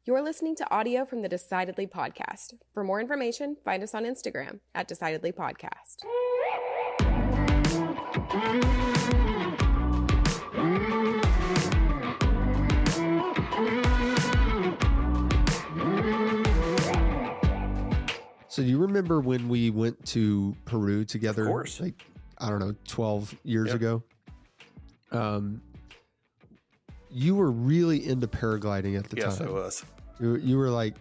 You're listening to audio from the Decidedly podcast. For more information, find us on Instagram at Decidedly Podcast. So do you remember when we went to Peru together? Of course. Like, I don't know, 12 years ago? You were really into paragliding at the time. Yes, I was. You were like,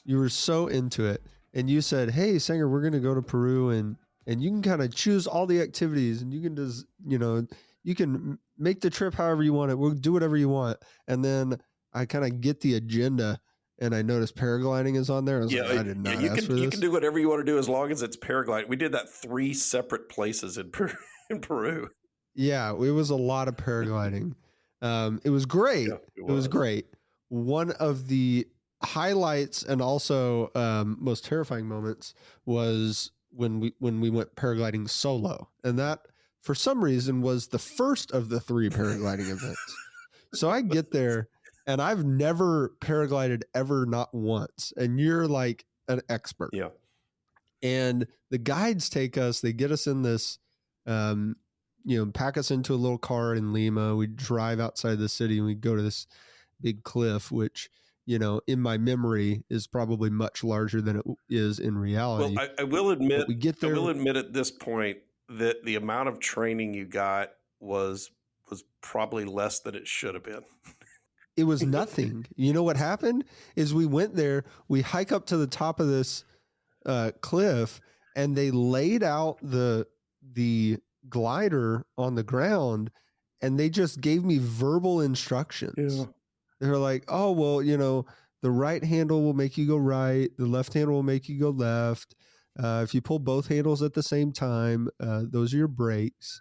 you were so into it. And you said, hey, Sanger, we're going to go to Peru and you can kind of choose all the activities and you can just, you can make the trip however you want it. We'll do whatever you want. And then I kind of get the agenda and I noticed paragliding is on there. I was like, I did not ask for this. You can do whatever you want to do as long as it's paragliding. We did that 3 separate places in Peru. Yeah, it was a lot of paragliding. It was great. Yeah, it was great. One of the highlights and also most terrifying moments was when we went paragliding solo. And that, for some reason, was the first of the 3 paragliding events. So I get there, and I've never paraglided ever, not once. And you're like an expert. Yeah. And the guides take us, they get us in this, pack us into a little car in Lima. We drive outside the city and we go to this big cliff, which, in my memory is probably much larger than it is in reality. Well, I will admit, we get there, I will admit at this point that the amount of training you got was probably less than it should have been. It was nothing. You know what happened is we went there, we hike up to the top of this cliff, and they laid out the glider on the ground, and they just gave me verbal instructions. Yeah. They were like, oh, well, the right handle will make you go right. The left handle will make you go left. If you pull both handles at the same time, those are your brakes.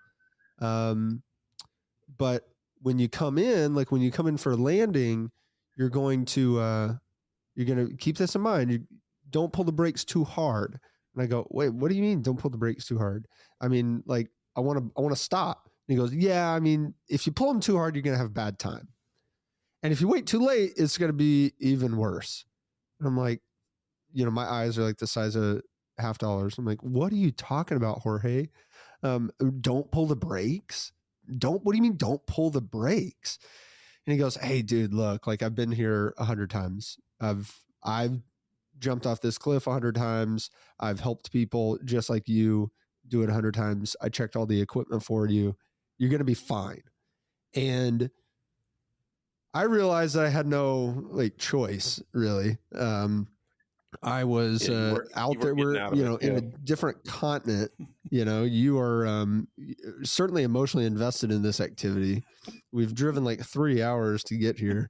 But when you come in for landing, you're going to keep this in mind. You don't pull the brakes too hard. And I go, wait, what do you mean? Don't pull the brakes too hard? I mean, like, I want to stop. And he goes, yeah, I mean, if you pull them too hard, you're going to have a bad time. And if you wait too late, it's going to be even worse. And I'm like, my eyes are like the size of $50. I'm like, what are you talking about, Jorge? Don't pull the brakes. What do you mean don't pull the brakes? And he goes, hey, dude, look, like I've been here 100 times. I've jumped off this cliff 100 times. I've helped people just like you do it 100 times. I checked all the equipment for you. You're going to be fine. And I realized that I had no choice really. I was out there. We're in a different continent. You are certainly emotionally invested in this activity. We've driven like 3 hours to get here,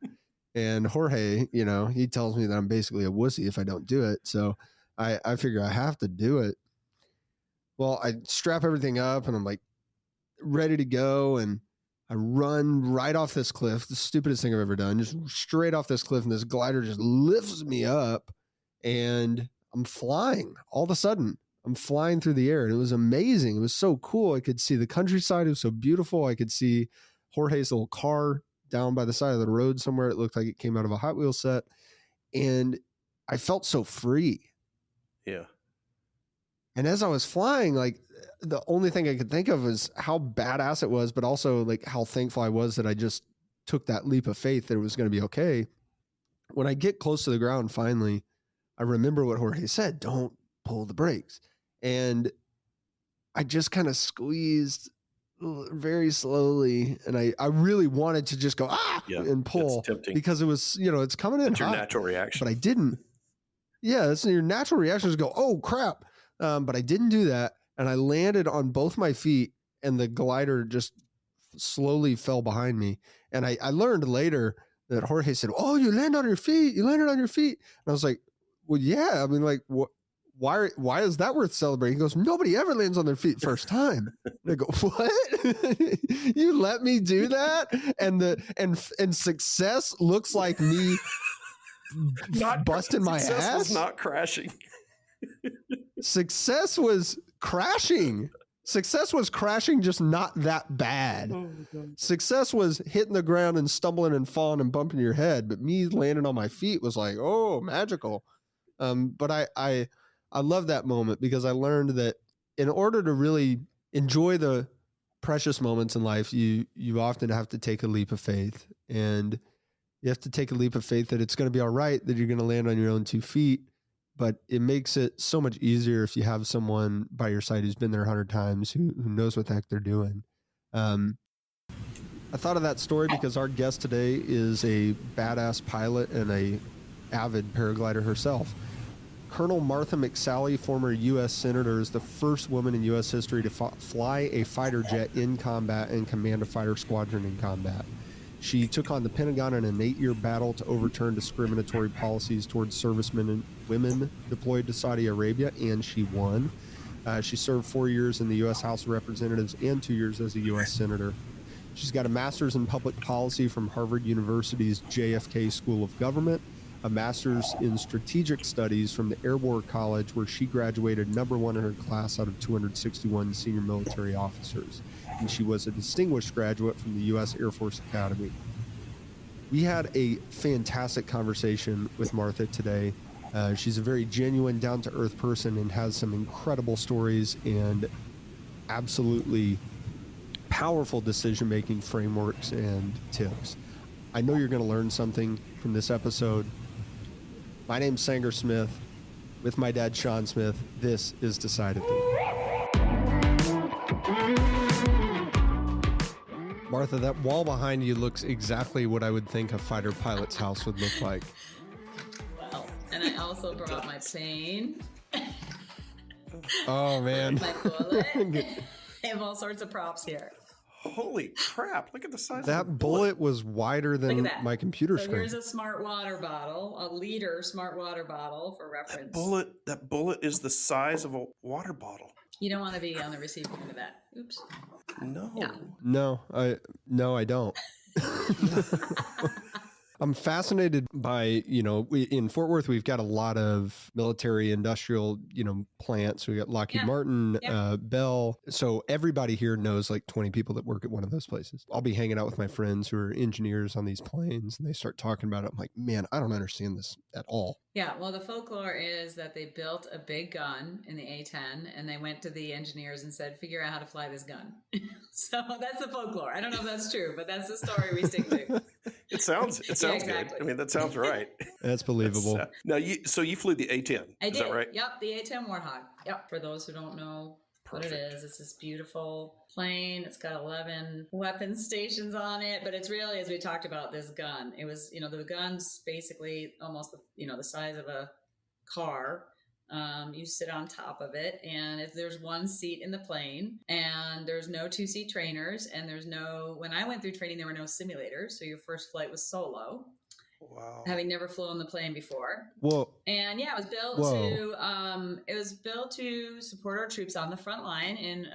and Jorge, he tells me that I'm basically a wussy if I don't do it. So I figure I have to do it. Well, I strap everything up, and I'm like ready to go, and I run right off this cliff. The stupidest thing I've ever done. Just straight off this cliff, and this glider just lifts me up. And I'm flying. All of a sudden, I'm flying through the air. And it was amazing. It was so cool. I could see the countryside. It was so beautiful. I could see Jorge's little car down by the side of the road somewhere. It looked like it came out of a Hot Wheels set. And I felt so free. Yeah. And as I was flying, like the only thing I could think of was how badass it was, but also like how thankful I was that I just took that leap of faith that it was going to be okay. When I get close to the ground, finally, I remember what Jorge said, don't pull the brakes. And I just kind of squeezed very slowly. And I really wanted to just go, and pull because it was, it's coming in That's hot, your natural reaction. But I didn't. Yeah, that's your natural reaction is go, oh crap. But I didn't do that. And I landed on both my feet and the glider just slowly fell behind me. And I learned later that Jorge said, oh, you landed on your feet. You landed on your feet. And I was like, well, yeah. I mean, like, why is that worth celebrating? He goes, nobody ever lands on their feet first time. And I go, what? You let me do that? And success looks like me not busting my ass. Was not crashing. Success was crashing. Success was crashing, just not that bad. Oh my God. Success was hitting the ground and stumbling and falling and bumping your head. But me landing on my feet was like, oh, magical. But I love that moment because I learned that in order to really enjoy the precious moments in life, you often have to take a leap of faith. And you have to take a leap of faith that it's going to be all right, that you're going to land on your own 2 feet. But it makes it so much easier if you have someone by your side who's been there 100 times, who knows what the heck they're doing. I thought of that story because our guest today is a badass pilot and a avid paraglider herself. Colonel Martha McSally, former U.S. Senator, is the first woman in U.S. history to fly a fighter jet in combat and command a fighter squadron in combat. She took on the Pentagon in an 8-year battle to overturn discriminatory policies towards servicemen and women deployed to Saudi Arabia, and she won. She served 4 years in the U.S. House of Representatives and 2 years as a U.S. Senator. She's got a master's in public policy from Harvard University's JFK School of Government, a master's in strategic studies from the Air War College, where she graduated #1 in her class out of 261 senior military officers. And she was a distinguished graduate from the U.S. Air Force Academy. We had a fantastic conversation with Martha today. She's a very genuine, down-to-earth person and has some incredible stories and absolutely powerful decision-making frameworks and tips. I know you're going to learn something from this episode. My name's Sanger Smith. With my dad, Sean Smith, this is Decidedly. Martha, that wall behind you looks exactly what I would think a fighter pilot's house would look like. Well, and I also brought my plane. Oh, man. My bullet. I have all sorts of props here. Holy crap. Look at the size That of the bullet was wider than my computer So screen. here's a smart water bottle, a liter smart water bottle for reference. That bullet is the size of a water bottle. You don't want to be on the receiving end of that. Oops. No. Yeah. No, I don't. I'm fascinated by, in Fort Worth, we've got a lot of military industrial, plants. We got Lockheed Martin, Bell. So everybody here knows like 20 people that work at one of those places. I'll be hanging out with my friends who are engineers on these planes and they start talking about it. I'm like, man, I don't understand this at all. Yeah, well, the folklore is that they built a big gun in the A10 and they went to the engineers and said, figure out how to fly this gun. So that's the folklore. I don't know if that's true, but that's the story we stick to. It sounds exactly good. I mean, that sounds right. That's believable. Now, you flew the A10. I did. Is that right? Yep, the A10 Warhog. Yep. For those who don't know what it is, it's this beautiful plane. It's got 11 weapon stations on it, but it's really, as we talked about, this gun. It was, the gun's basically almost, the size of a car. You sit on top of it, and there's one seat in the plane, and there's no 2-seat trainers, and when I went through training, there were no simulators, so your first flight was solo. Wow. Having never flown the plane before. Whoa. And yeah, it was built to support our troops on the front line in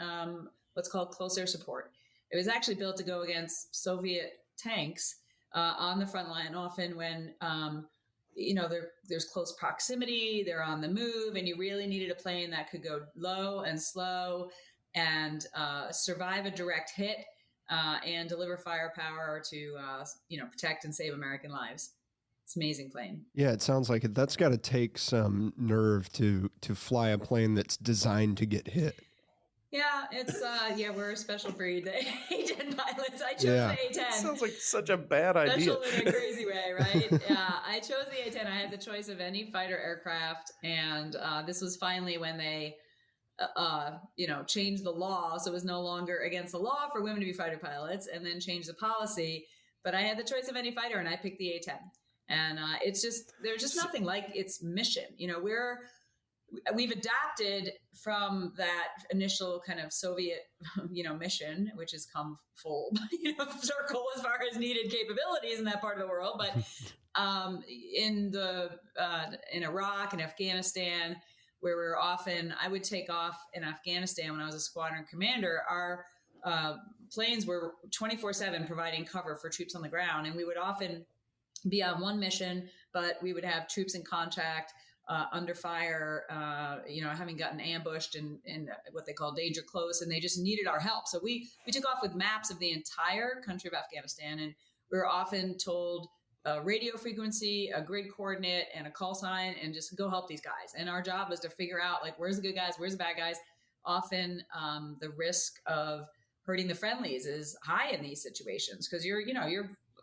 what's called close air support. It was actually built to go against Soviet tanks on the front line, often when there's close proximity, they're on the move, and you really needed a plane that could go low and slow and survive a direct hit and deliver firepower to protect and save American lives. It's an amazing plane. Yeah, it sounds like it. That's got to take some nerve to fly a plane that's designed to get hit. Yeah, it's we're a special breed, the A10 pilots. I chose the A10. That sounds like such a bad idea. Special in a crazy way, right? Yeah, I chose the A10. I had the choice of any fighter aircraft, and this was finally when they changed the law, so it was no longer against the law for women to be fighter pilots, and then changed the policy. But I had the choice of any fighter, and I picked the A10. And there's just nothing like its mission. We've adapted from that initial kind of Soviet, mission, which has come full, circle as far as needed capabilities in that part of the world. But in Iraq and Afghanistan, where I would take off in Afghanistan when I was a squadron commander, our planes were 24/7 providing cover for troops on the ground. And we would often be on one mission, but we would have troops in contact under fire, having gotten ambushed in what they call danger close, and they just needed our help. So we took off with maps of the entire country of Afghanistan, and we were often told a radio frequency, a grid coordinate, and a call sign, and just go help these guys. And our job was to figure out, like, where's the good guys, where's the bad guys. Often the risk of hurting the friendlies is high in these situations because you're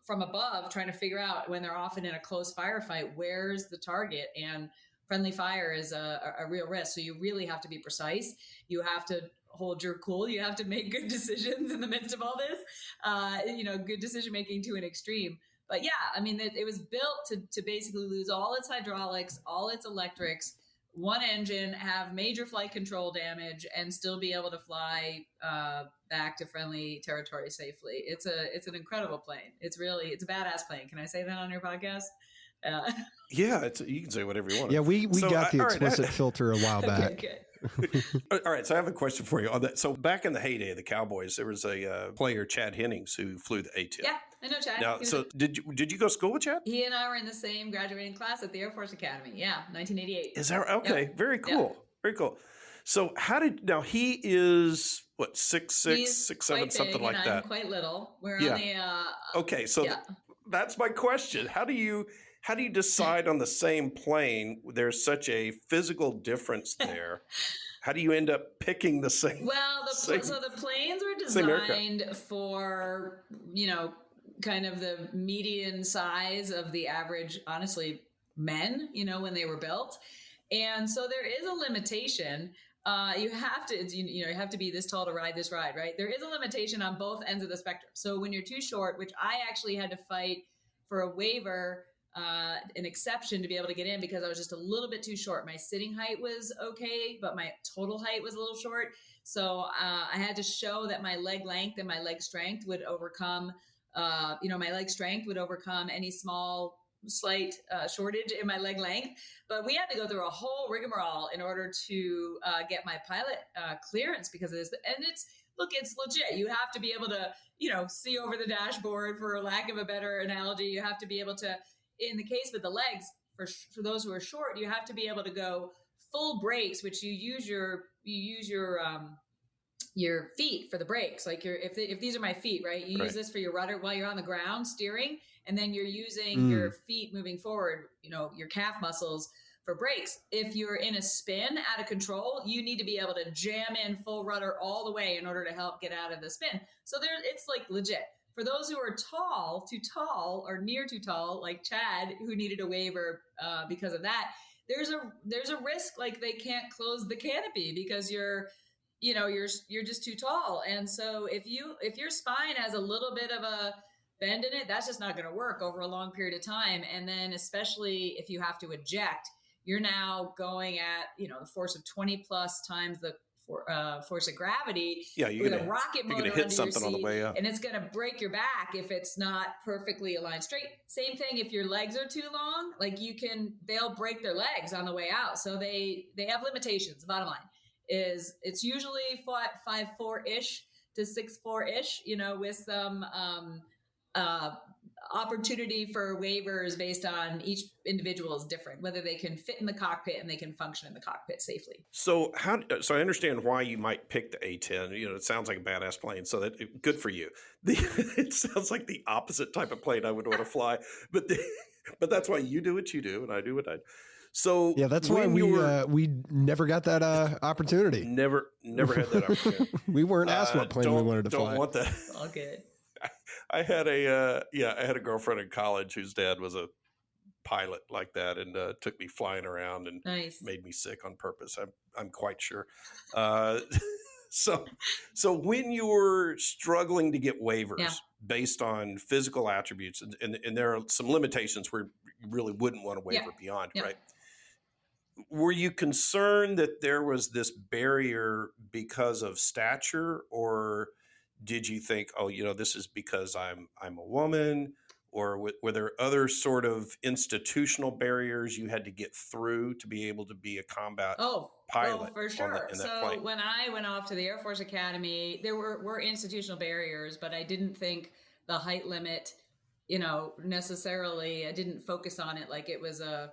from above trying to figure out, when they're often in a close firefight, where's the target, and friendly fire is a real risk. So you really have to be precise. You have to hold your cool. You have to make good decisions in the midst of all this, good decision making to an extreme. But yeah, I mean, it was built to basically lose all its hydraulics, all its electrics, one engine, have major flight control damage, and still be able to fly back to friendly territory safely. It's an incredible plane. It's a badass plane. Can I say that on your podcast? Yeah, you can say whatever you want. Yeah, we got the explicit filter a while back. Okay. All right, so I have a question for you on that. So back in the heyday of the Cowboys, there was a player, Chad Hennings, who flew the A10. Yeah, I know Chad. Now, so did you go to school with Chad? He and I were in the same graduating class at the Air Force Academy. Yeah, 1988. Is that okay? Yep. Very cool. Yep. Very cool. So he is what, 6'6", 6'7", something like that. I'm quite little. We're on the okay, so that's my question. How do you decide on the same plane? There's such a physical difference there. How do you end up picking the same? Well, so the planes were designed for, kind of the median size of the average, honestly, men, when they were built. And so there is a limitation. You have to be this tall to ride this ride, right? There is a limitation on both ends of the spectrum. So when you're too short, which I actually had to fight for a waiver, an exception to be able to get in because I was just a little bit too short. My sitting height was okay, but my total height was a little short. So I had to show that my leg length and my leg strength would overcome, any slight shortage in my leg length. But we had to go through a whole rigmarole in order to get my pilot clearance because of this. And it's legit. You have to be able to, see over the dashboard, for lack of a better analogy. You have to be able to, in the case with the legs, for those who are short, you have to be able to go full brakes, which you use your feet for the brakes. Like if these are my feet, right? You use this for your rudder while you're on the ground steering, and then you're using your feet moving forward, your calf muscles for brakes. If you're in a spin out of control, you need to be able to jam in full rudder all the way in order to help get out of the spin. So it's like legit. For those who are too tall or near too tall, like Chad, who needed a waiver because of that, there's a risk, like they can't close the canopy because you're just too tall. And so if your spine has a little bit of a bend in it, that's just not going to work over a long period of time. And then especially if you have to eject, you're now going at, the force of 20 plus times the force of gravity with a rocket motor hit something on the way up, and it's going to break your back if it's not perfectly aligned straight. Same thing if your legs are too long, like they'll break their legs on the way out. So they have limitations. The bottom line is it's usually 5'4" to 6'4" with some opportunity for waivers based on each individual is different, whether they can fit in the cockpit and they can function in the cockpit safely. So I understand why you might pick the A10. It sounds like a badass plane, so that good for you. It sounds like the opposite type of plane I would want to fly, but that's why you do what you do and I do what I do. So yeah, that's why we never got that opportunity. Never had that opportunity. We weren't asked what plane we wanted to fly. Don't want that. All good. I had a girlfriend in college whose dad was a pilot like that, and took me flying around and made me sick on purpose. I'm quite sure. So when you were struggling to get waivers based on physical attributes, and there are some limitations where you really wouldn't want to waiver beyond, right? Were you concerned that there was this barrier because of stature, or did you think, this is because I'm a woman, or were there other sort of institutional barriers you had to get through to be able to be a combat pilot? Oh, for sure. In that plane? When I went off to the Air Force Academy, there were institutional barriers, but I didn't think the height limit, necessarily, I didn't focus on it like it was a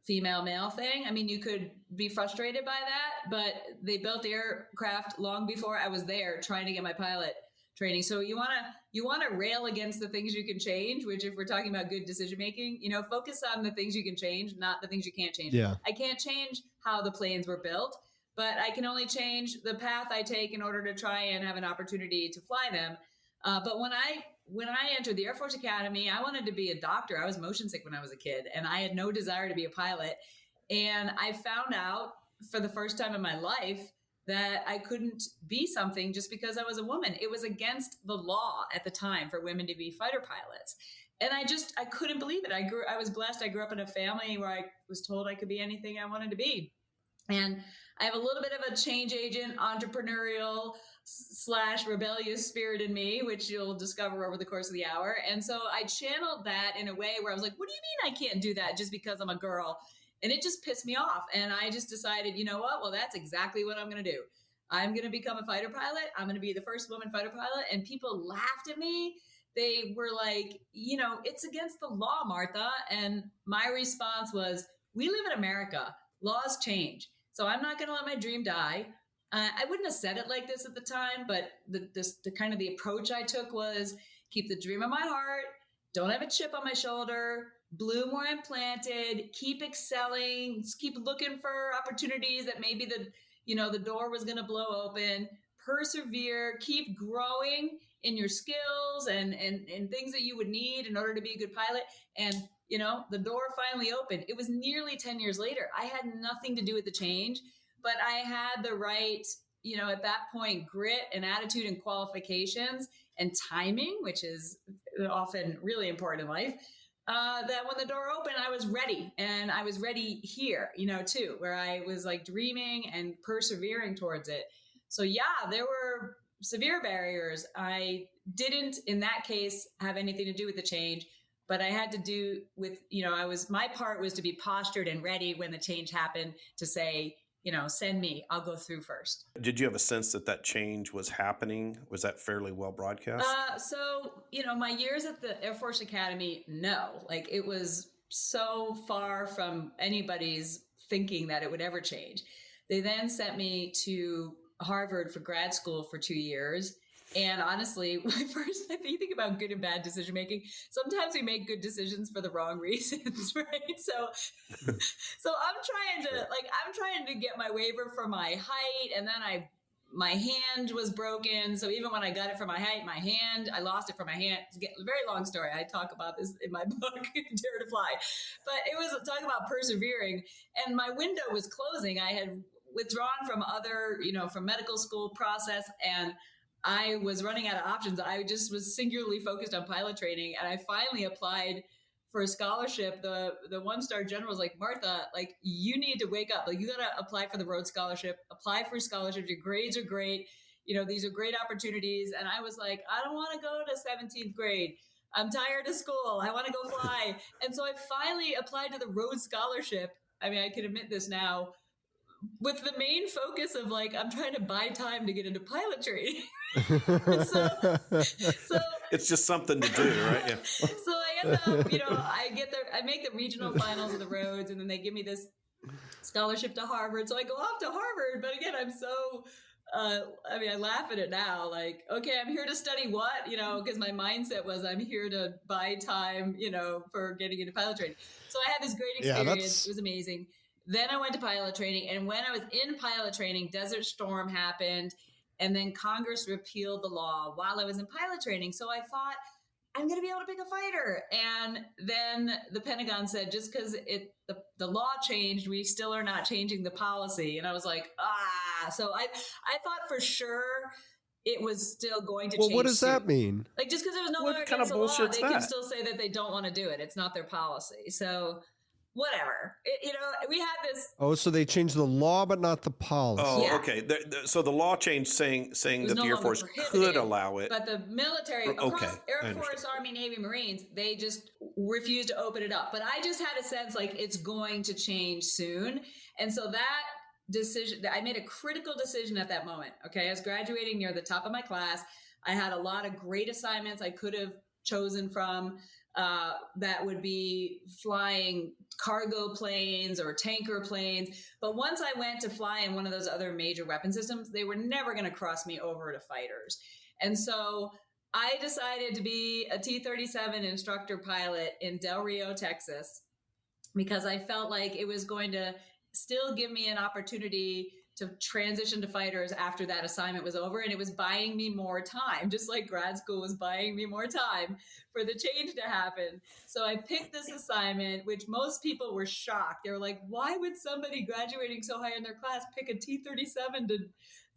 female male thing. I mean, you could be frustrated by that, but they built aircraft long before I was there trying to get my pilot training. So you want to rail against the things you can change, which if we're talking about good decision making, focus on the things you can change, not the things you can't change. Yeah. I can't change how the planes were built, but I can only change the path I take in order to try and have an opportunity to fly them. But when I entered the Air Force Academy, I wanted to be a doctor. I was motion sick when I was a kid, and I had no desire to be a pilot. And I found out for the first time in my life that I couldn't be something just because I was a woman. It was against the law at the time for women to be fighter pilots. And I couldn't believe it. I was blessed. I grew up in a family where I was told I could be anything I wanted to be. And I have a little bit of a change agent, entrepreneurial / rebellious spirit in me, which you'll discover over the course of the hour. And so I channeled that in a way where I was like, what do you mean I can't do that just because I'm a girl? And it just pissed me off. And I just decided, you know what? Well, that's exactly what I'm going to do. I'm going to become a fighter pilot. I'm going to be the first woman fighter pilot. And people laughed at me. They were like, it's against the law, Martha. And my response was, we live in America. Laws change. So I'm not going to let my dream die. I wouldn't have said it like this at the time, but the kind of the approach I took was keep the dream in my heart. Don't have a chip on my shoulder. Bloom where I'm planted. Keep excelling. Keep looking for opportunities that maybe the door was going to blow open. Persevere. Keep growing in your skills and things that you would need in order to be a good pilot. And the door finally opened. It was nearly 10 years later. I had nothing to do with the change, but I had the right, at that point, grit and attitude and qualifications and timing, which is often really important in life. That when the door opened, I was ready, and I was ready here, too, where I was like dreaming and persevering towards it. So yeah, there were severe barriers. I didn't, in that case, have anything to do with the change, but I had to do with, my part was to be postured and ready when the change happened to say, send me, I'll go through first. Did you have a sense that change was happening? Was that fairly well broadcast? So, my years at the Air Force Academy, no, like it was so far from anybody's thinking that it would ever change. They then sent me to Harvard for grad school for 2 years. And honestly, first, I think about good and bad decision making. Sometimes we make good decisions for the wrong reasons, right? So I'm trying to get my waiver for my height, and then my hand was broken. So even when I got it for my height, I lost it for my hand. It's a very long story. I talk about this in my book, Dare to Fly. But it was talking about persevering, and my window was closing. I had withdrawn from from medical school process, and I was running out of options. I just was singularly focused on pilot training. And I finally applied for a scholarship. The one-star general was like, Martha, like, you need to wake up. Like, you got to apply for the Rhodes Scholarship, apply for scholarships. Your grades are great. These are great opportunities. And I was like, I don't want to go to 17th grade. I'm tired of school. I want to go fly. And so I finally applied to the Rhodes Scholarship. I mean, I can admit this now, with the main focus of like, I'm trying to buy time to get into pilot training. so it's just something to do, right? Yeah. So I end up, I make the regional finals of the Rhodes, and then they give me this scholarship to Harvard. So I go off to Harvard, but again, I'm so, I laugh at it now. Like, okay, I'm here to study what, because my mindset was I'm here to buy time, for getting into pilot training. So I had this great experience. It was amazing. Then I went to pilot training, and when I was in pilot training, Desert Storm happened, and then Congress repealed the law while I was in pilot training. So I thought, I'm going to be able to pick a fighter. And then the Pentagon said, just because the law changed, we still are not changing the policy. And I was like, So I thought for sure it was still going to change. Well, what does that mean? Like, just because there was no longer against the law, they can still say that they don't want to do it. It's not their policy. So whatever, we had this. Oh, so they changed the law, but not the policy. Oh, yeah. Okay. So the law changed saying that the Air Force could allow it. But the military, across Air Force, Army, Navy, Marines, they just refused to open it up. But I just had a sense like it's going to change soon. And so that decision, I made a critical decision at that moment. Okay. I was graduating near the top of my class. I had a lot of great assignments I could have chosen from. that would be flying cargo planes or tanker planes. But once I went to fly in one of those other major weapon systems, they were never going to cross me over to fighters. And so I decided to be a T-37 instructor pilot in Del Rio, Texas, because I felt like it was going to still give me an opportunity to transition to fighters after that assignment was over. And it was buying me more time, just like grad school was buying me more time for the change to happen. So I picked this assignment, which most people were shocked. They were like, why would somebody graduating so high in their class pick a T-37 to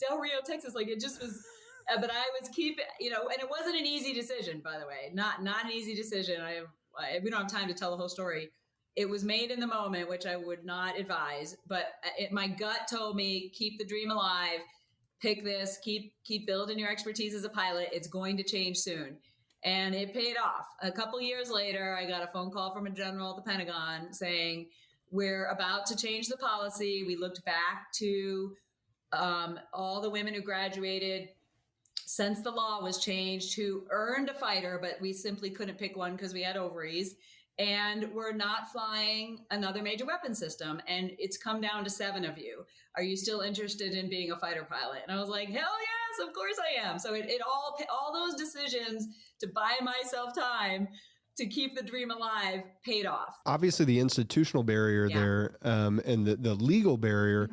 Del Rio, Texas? Like, it just was, but I was keeping, and it wasn't an easy decision, by the way, not an easy decision. We don't have time to tell the whole story. It was made in the moment, which I would not advise, but my gut told me, keep the dream alive, pick this, keep building your expertise as a pilot. It's going to change soon. And it paid off. A couple years later, I got a phone call from a general at the Pentagon saying, we're about to change the policy. We looked back to all the women who graduated since the law was changed who earned a fighter, but we simply couldn't pick one because we had ovaries. And we're not flying another major weapon system. And it's come down to 7 of you. Are you still interested in being a fighter pilot? And I was like, hell yes, of course I am. So it all those decisions to buy myself time to keep the dream alive paid off. Obviously the institutional barrier there, and the legal barrier.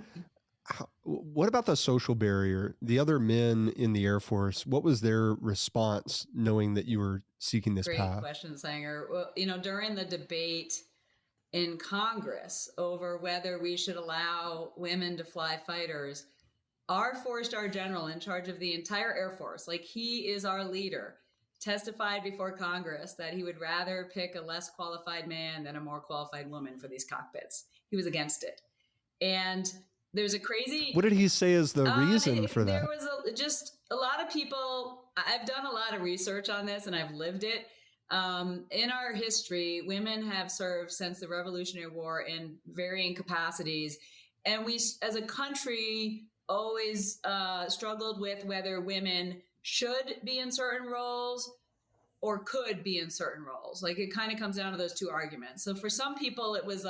What about the social barrier? The other men in the Air Force, what was their response knowing that you were seeking this path? Great question, Sanger. Well, during the debate in Congress over whether we should allow women to fly fighters, our 4-star general in charge of the entire Air Force, like he is our leader, testified before Congress that he would rather pick a less qualified man than a more qualified woman for these cockpits. He was against it. And there's a crazy... What did he say is the reason for that? There was just a lot of people... I've done a lot of research on this and I've lived it. In our history, women have served since the Revolutionary War in varying capacities. And we, as a country, always struggled with whether women should be in certain roles or could be in certain roles. Like, it kind of comes down to those two arguments. So for some people, it was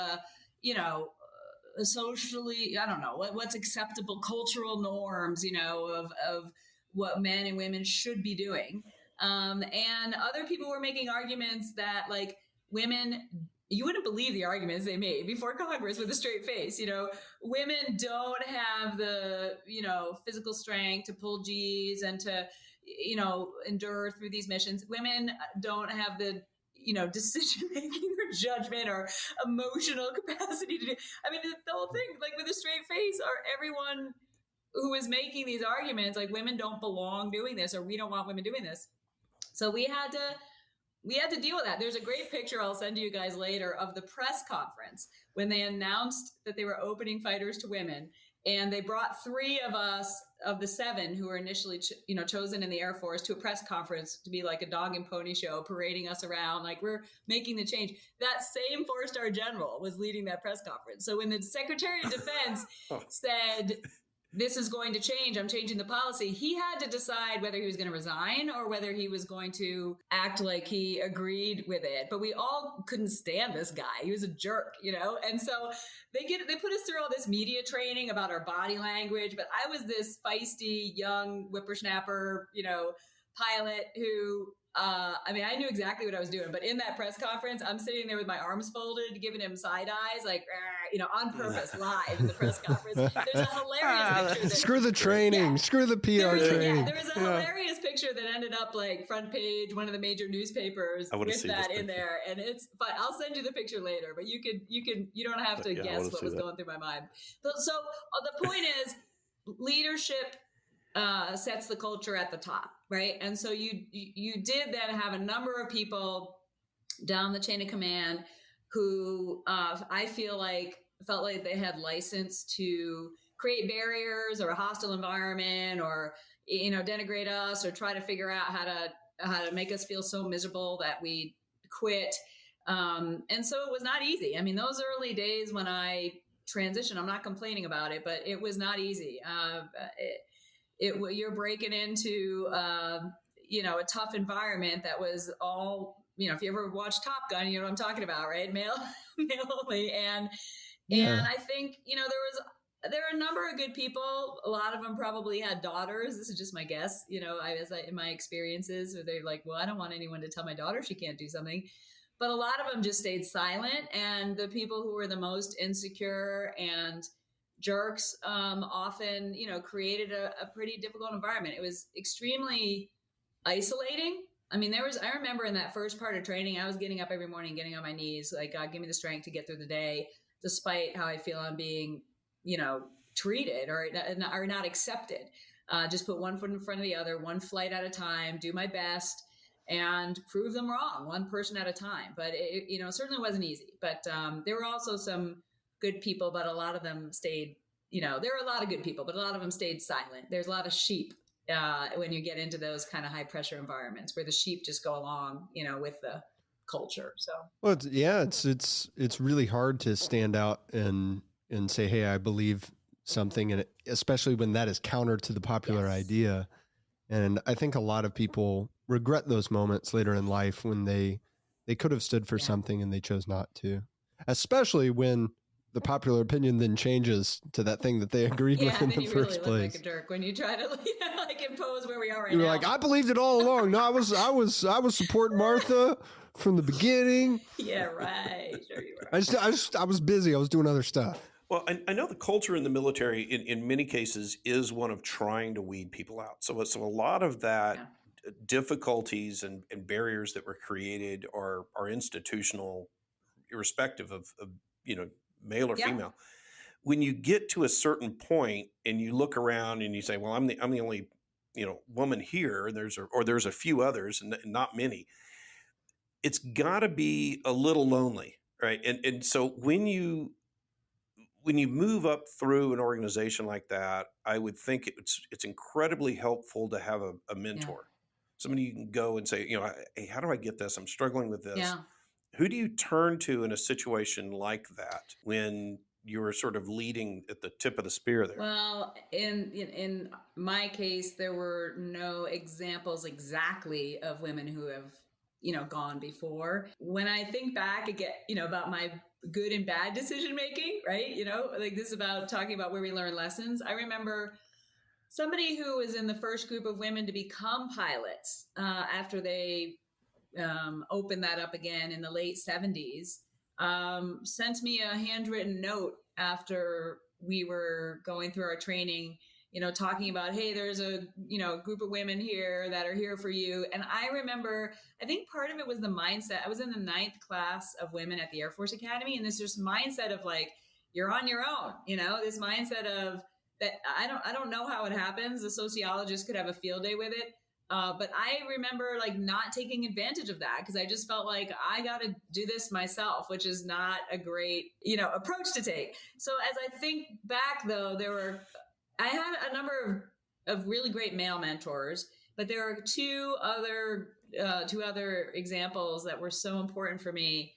socially, I don't know, what's acceptable cultural norms, of what men and women should be doing. And other people were making arguments that, like, women, you wouldn't believe the arguments they made before Congress with a straight face. Women don't have the, physical strength to pull G's and to, endure through these missions. Women don't have the, decision-making or judgment or emotional capacity to do. I mean, the whole thing, like, with a straight face, everyone who is making these arguments, like, women don't belong doing this, or we don't want women doing this. So we had to deal with that. There's a great picture I'll send to you guys later of the press conference when they announced that they were opening fighters to women. And they brought 3 of us, of the 7 who were initially, chosen in the Air Force, to a press conference to be like a dog and pony show, parading us around like we're making the change. That same 4-star general was leading that press conference. So when the Secretary of Defense said, this is going to change, I'm changing the policy, he had to decide whether he was going to resign or whether he was going to act like he agreed with it. But we all couldn't stand this guy. He was a jerk, And so they put us through all this media training about our body language. But I was this feisty, young whippersnapper, pilot who, I knew exactly what I was doing. But in that press conference, I'm sitting there with my arms folded, giving him side eyes, like, on purpose, live in the press conference. There's a hilarious picture. Screw the training. Screw the PR training. Yeah, there was a hilarious picture that ended up like front page, one of the major newspapers with that in there. And but I'll send you the picture later, but you don't have to guess what was going through my mind. So the point is, leadership sets the culture at the top, right? And so you did then have a number of people down the chain of command who I felt like they had license to create barriers or a hostile environment, or denigrate us, or try to figure out how to make us feel so miserable that we quit. And so it was not easy. I mean, those early days when I transitioned, I'm not complaining about it, but it was not easy. You're breaking into a tough environment that was all if you ever watch Top Gun, you know what I'm talking about, right? Male only. And I think, there are a number of good people. A lot of them probably had daughters. This is just my guess. In my experiences, where they're like, well, I don't want anyone to tell my daughter she can't do something. But a lot of them just stayed silent. And the people who were the most insecure and jerks often, created a pretty difficult environment. It was extremely isolating. I mean, I remember in that first part of training, I was getting up every morning, getting on my knees, like, God, give me the strength to get through the day, despite how I feel I'm being, treated or not accepted. Just put one foot in front of the other, one flight at a time, do my best and prove them wrong, one person at a time. But it certainly wasn't easy. But there were also some good people, but a lot of them stayed, there were a lot of good people, but a lot of them stayed silent. There's a lot of sheep when you get into those kind of high pressure environments where the sheep just go along, with the culture. So, well, it's really hard to stand out and say, hey, I believe something. And especially when that is counter to the popular idea. And I think a lot of people regret those moments later in life when they could have stood for something and they chose not to, especially when the popular opinion then changes to that thing that they agreed with in the first really place. Look like a jerk when you try to impose where we are right now. You're like, I believed it all along. No, I was supporting Martha from the beginning. Yeah, right. Sure you were. I was busy. I was doing other stuff. Well, I know the culture in the military in many cases is one of trying to weed people out. So a lot of that difficulties and barriers that were created are institutional, irrespective of male or female. When you get to a certain point and you look around and you say, well, I'm the only, woman here, and there's a few others and not many, it's gotta be a little lonely. Right. And so when you move up through an organization like that, I would think it's incredibly helpful to have a mentor, somebody you can go and say, hey, how do I get this? I'm struggling with this. Yeah. Who do you turn to in a situation like that when you're sort of leading at the tip of the spear there? Well, in my case, there were no examples exactly of women who have, gone before. When I think back again, about my good and bad decision making, right? Like this is about talking about where we learn lessons. I remember somebody who was in the first group of women to become pilots after they opened that up again in the late 70s, sent me a handwritten note after we were going through our training, talking about, hey, there's a, group of women here that are here for you. And I remember, I think part of it was the mindset. I was in the 9th class of women at the Air Force Academy. And this just mindset of like, you're on your own, this mindset of that. I don't know how it happens. The sociologist could have a field day with it. But I remember like not taking advantage of that because I just felt like I got to do this myself, which is not a great, approach to take. So as I think back though, I had a number of really great male mentors, but there are two other examples that were so important for me.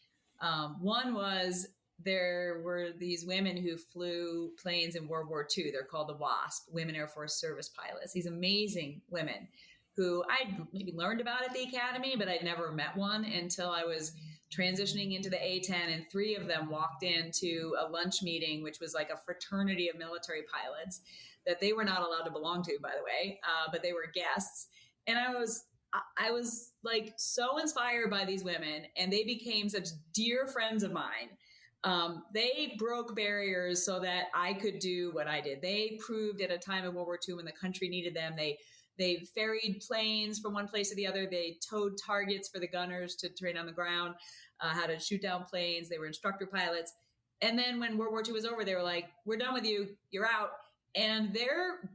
One was there were these women who flew planes in World War II. They're called the WASP, Women Air Force Service Pilots. These amazing women who I'd maybe learned about at the academy, but I'd never met one until I was transitioning into the A10, and 3 of them walked into a lunch meeting, which was like a fraternity of military pilots that they were not allowed to belong to, by the way, but they were guests. And I was like so inspired by these women, and they became such dear friends of mine. They broke barriers so that I could do what I did. They proved at a time in World War II when the country needed them. They ferried planes from one place to the other. They towed targets for the gunners to train on the ground, how to shoot down planes. They were instructor pilots. And then when World War II was over, they were like, we're done with you. You're out. And their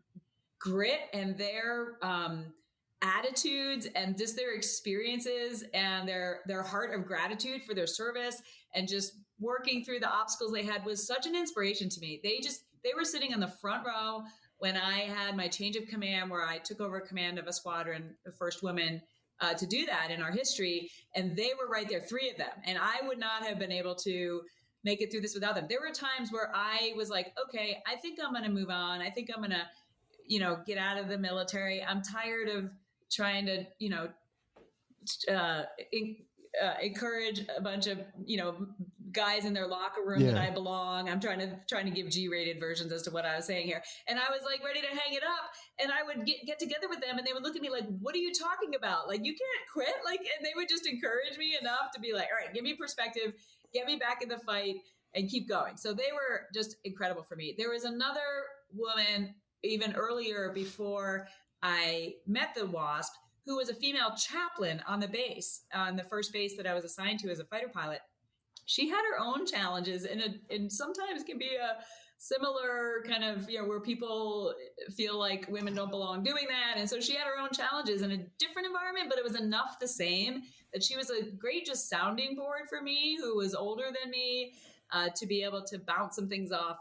grit and their attitudes and just their experiences and their heart of gratitude for their service and just working through the obstacles they had was such an inspiration to me. They were sitting in the front row when I had my change of command, where I took over command of a squadron, the first woman to do that in our history. And they were right there, 3 of them. And I would not have been able to make it through this without them. There were times where I was like, okay, I think I'm going to move on. I think I'm going to, get out of the military. I'm tired of trying to, encourage a bunch of, guys in their locker room that I belong. I'm trying to give G-rated versions as to what I was saying here. And I was like ready to hang it up, and I would get together with them, and they would look at me like, what are you talking about? Like, you can't quit. Like, and they would just encourage me enough to be like, all right, give me perspective, get me back in the fight, and keep going. So they were just incredible for me. There was another woman even earlier before I met the WASP who was a female chaplain on the base, on the first base that I was assigned to as a fighter pilot. She had her own challenges, and sometimes can be a similar kind of, where people feel like women don't belong doing that. And so she had her own challenges in a different environment, but it was enough the same that she was a great just sounding board for me, who was older than me, to be able to bounce some things off.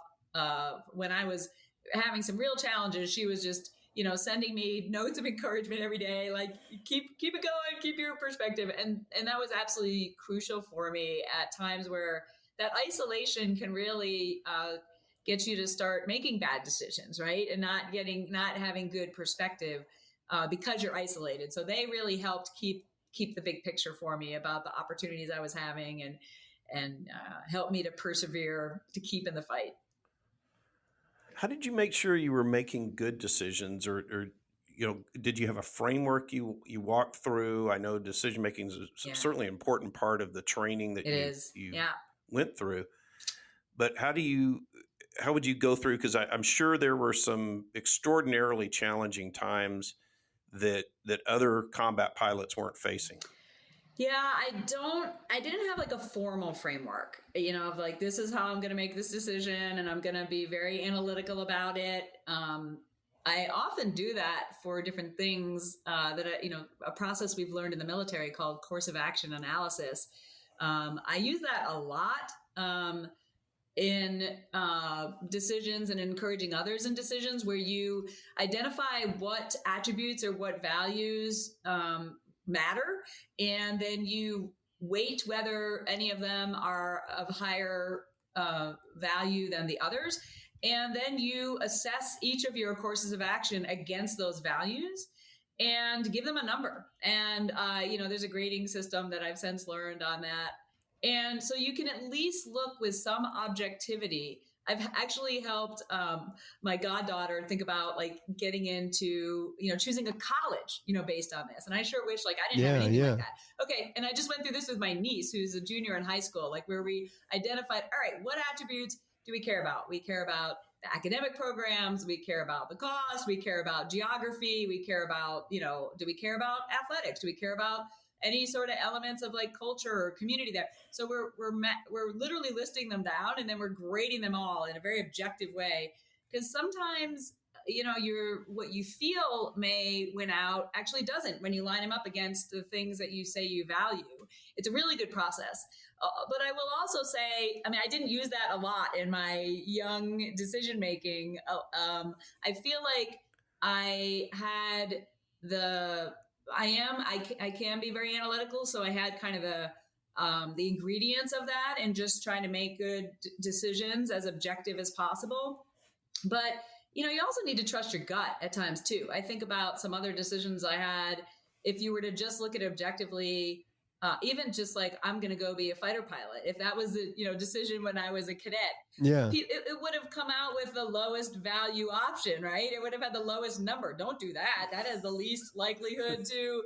When I was having some real challenges, she was just, sending me notes of encouragement every day, like keep it going, keep your perspective. And that was absolutely crucial for me at times where that isolation can really get you to start making bad decisions, right? And not having good perspective because you're isolated. So they really helped keep the big picture for me about the opportunities I was having, and helped me to persevere, to keep in the fight. How did you make sure you were making good decisions, or did you have a framework you walked through? I know decision making is certainly an important part of the training that you went through, but how would you go through? Because I'm sure there were some extraordinarily challenging times that other combat pilots weren't facing. Yeah, I didn't have like a formal framework, of like, this is how I'm going to make this decision, and I'm going to be very analytical about it. I often do that for different things a process we've learned in the military called course of action analysis. I use that a lot in decisions and encouraging others in decisions, where you identify what attributes or what values matter, and then you weight whether any of them are of higher value than the others, and then you assess each of your courses of action against those values and give them a number. And there's a grading system that I've since learned on that, and so you can at least look with some objectivity. I've actually helped my goddaughter think about like getting into, choosing a college, based on this. And I sure wish I didn't have anything like that. Okay. And I just went through this with my niece, who's a junior in high school, where we identified, all right, what attributes do we care about? We care about the academic programs. We care about the cost. We care about geography. We care about, do we care about athletics? Do we care about any sort of elements of like culture or community there? So we're literally listing them down, and then we're grading them all in a very objective way. Because sometimes, what you feel may win out actually doesn't when you line them up against the things that you say you value. It's a really good process. But I will also say, I didn't use that a lot in my young decision making. I feel like I had I can be very analytical. So I had kind of the ingredients of that, and just trying to make good decisions as objective as possible. But, you also need to trust your gut at times too. I think about some other decisions I had. If you were to just look at it objectively, even just like, I'm going to go be a fighter pilot. If that was the, decision when I was a cadet, it would have come out with the lowest value option, right? It would have had the lowest number. Don't do that. That has the least likelihood to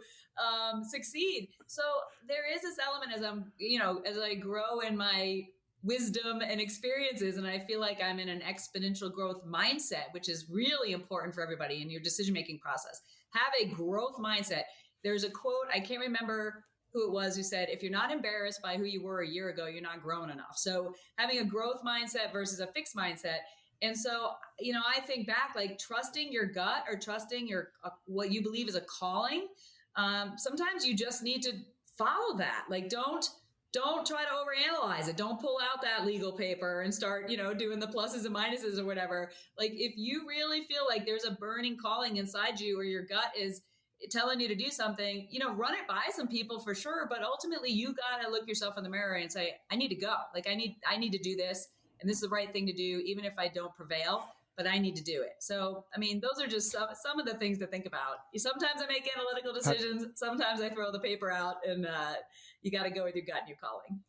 succeed. So there is this element as I grow in my wisdom and experiences, and I feel like I'm in an exponential growth mindset, which is really important for everybody in your decision-making process. Have a growth mindset. There's a quote, I can't remember who it was, who said, if you're not embarrassed by who you were a year ago, you're not grown enough. So having a growth mindset versus a fixed mindset. And so, I think back, like trusting your gut or trusting your what you believe is a calling. Sometimes you just need to follow that. Like, don't try to overanalyze it. Don't pull out that legal paper and start, doing the pluses and minuses or whatever. Like, if you really feel like there's a burning calling inside you, or your gut is telling you to do something, run it by some people for sure. But ultimately you got to look yourself in the mirror and say, I need to go. Like, I need to do this, and this is the right thing to do. Even if I don't prevail, but I need to do it. So, I mean, those are just some of the things to think about. Sometimes I make analytical decisions. Sometimes I throw the paper out, and you got to go with your gut and your calling.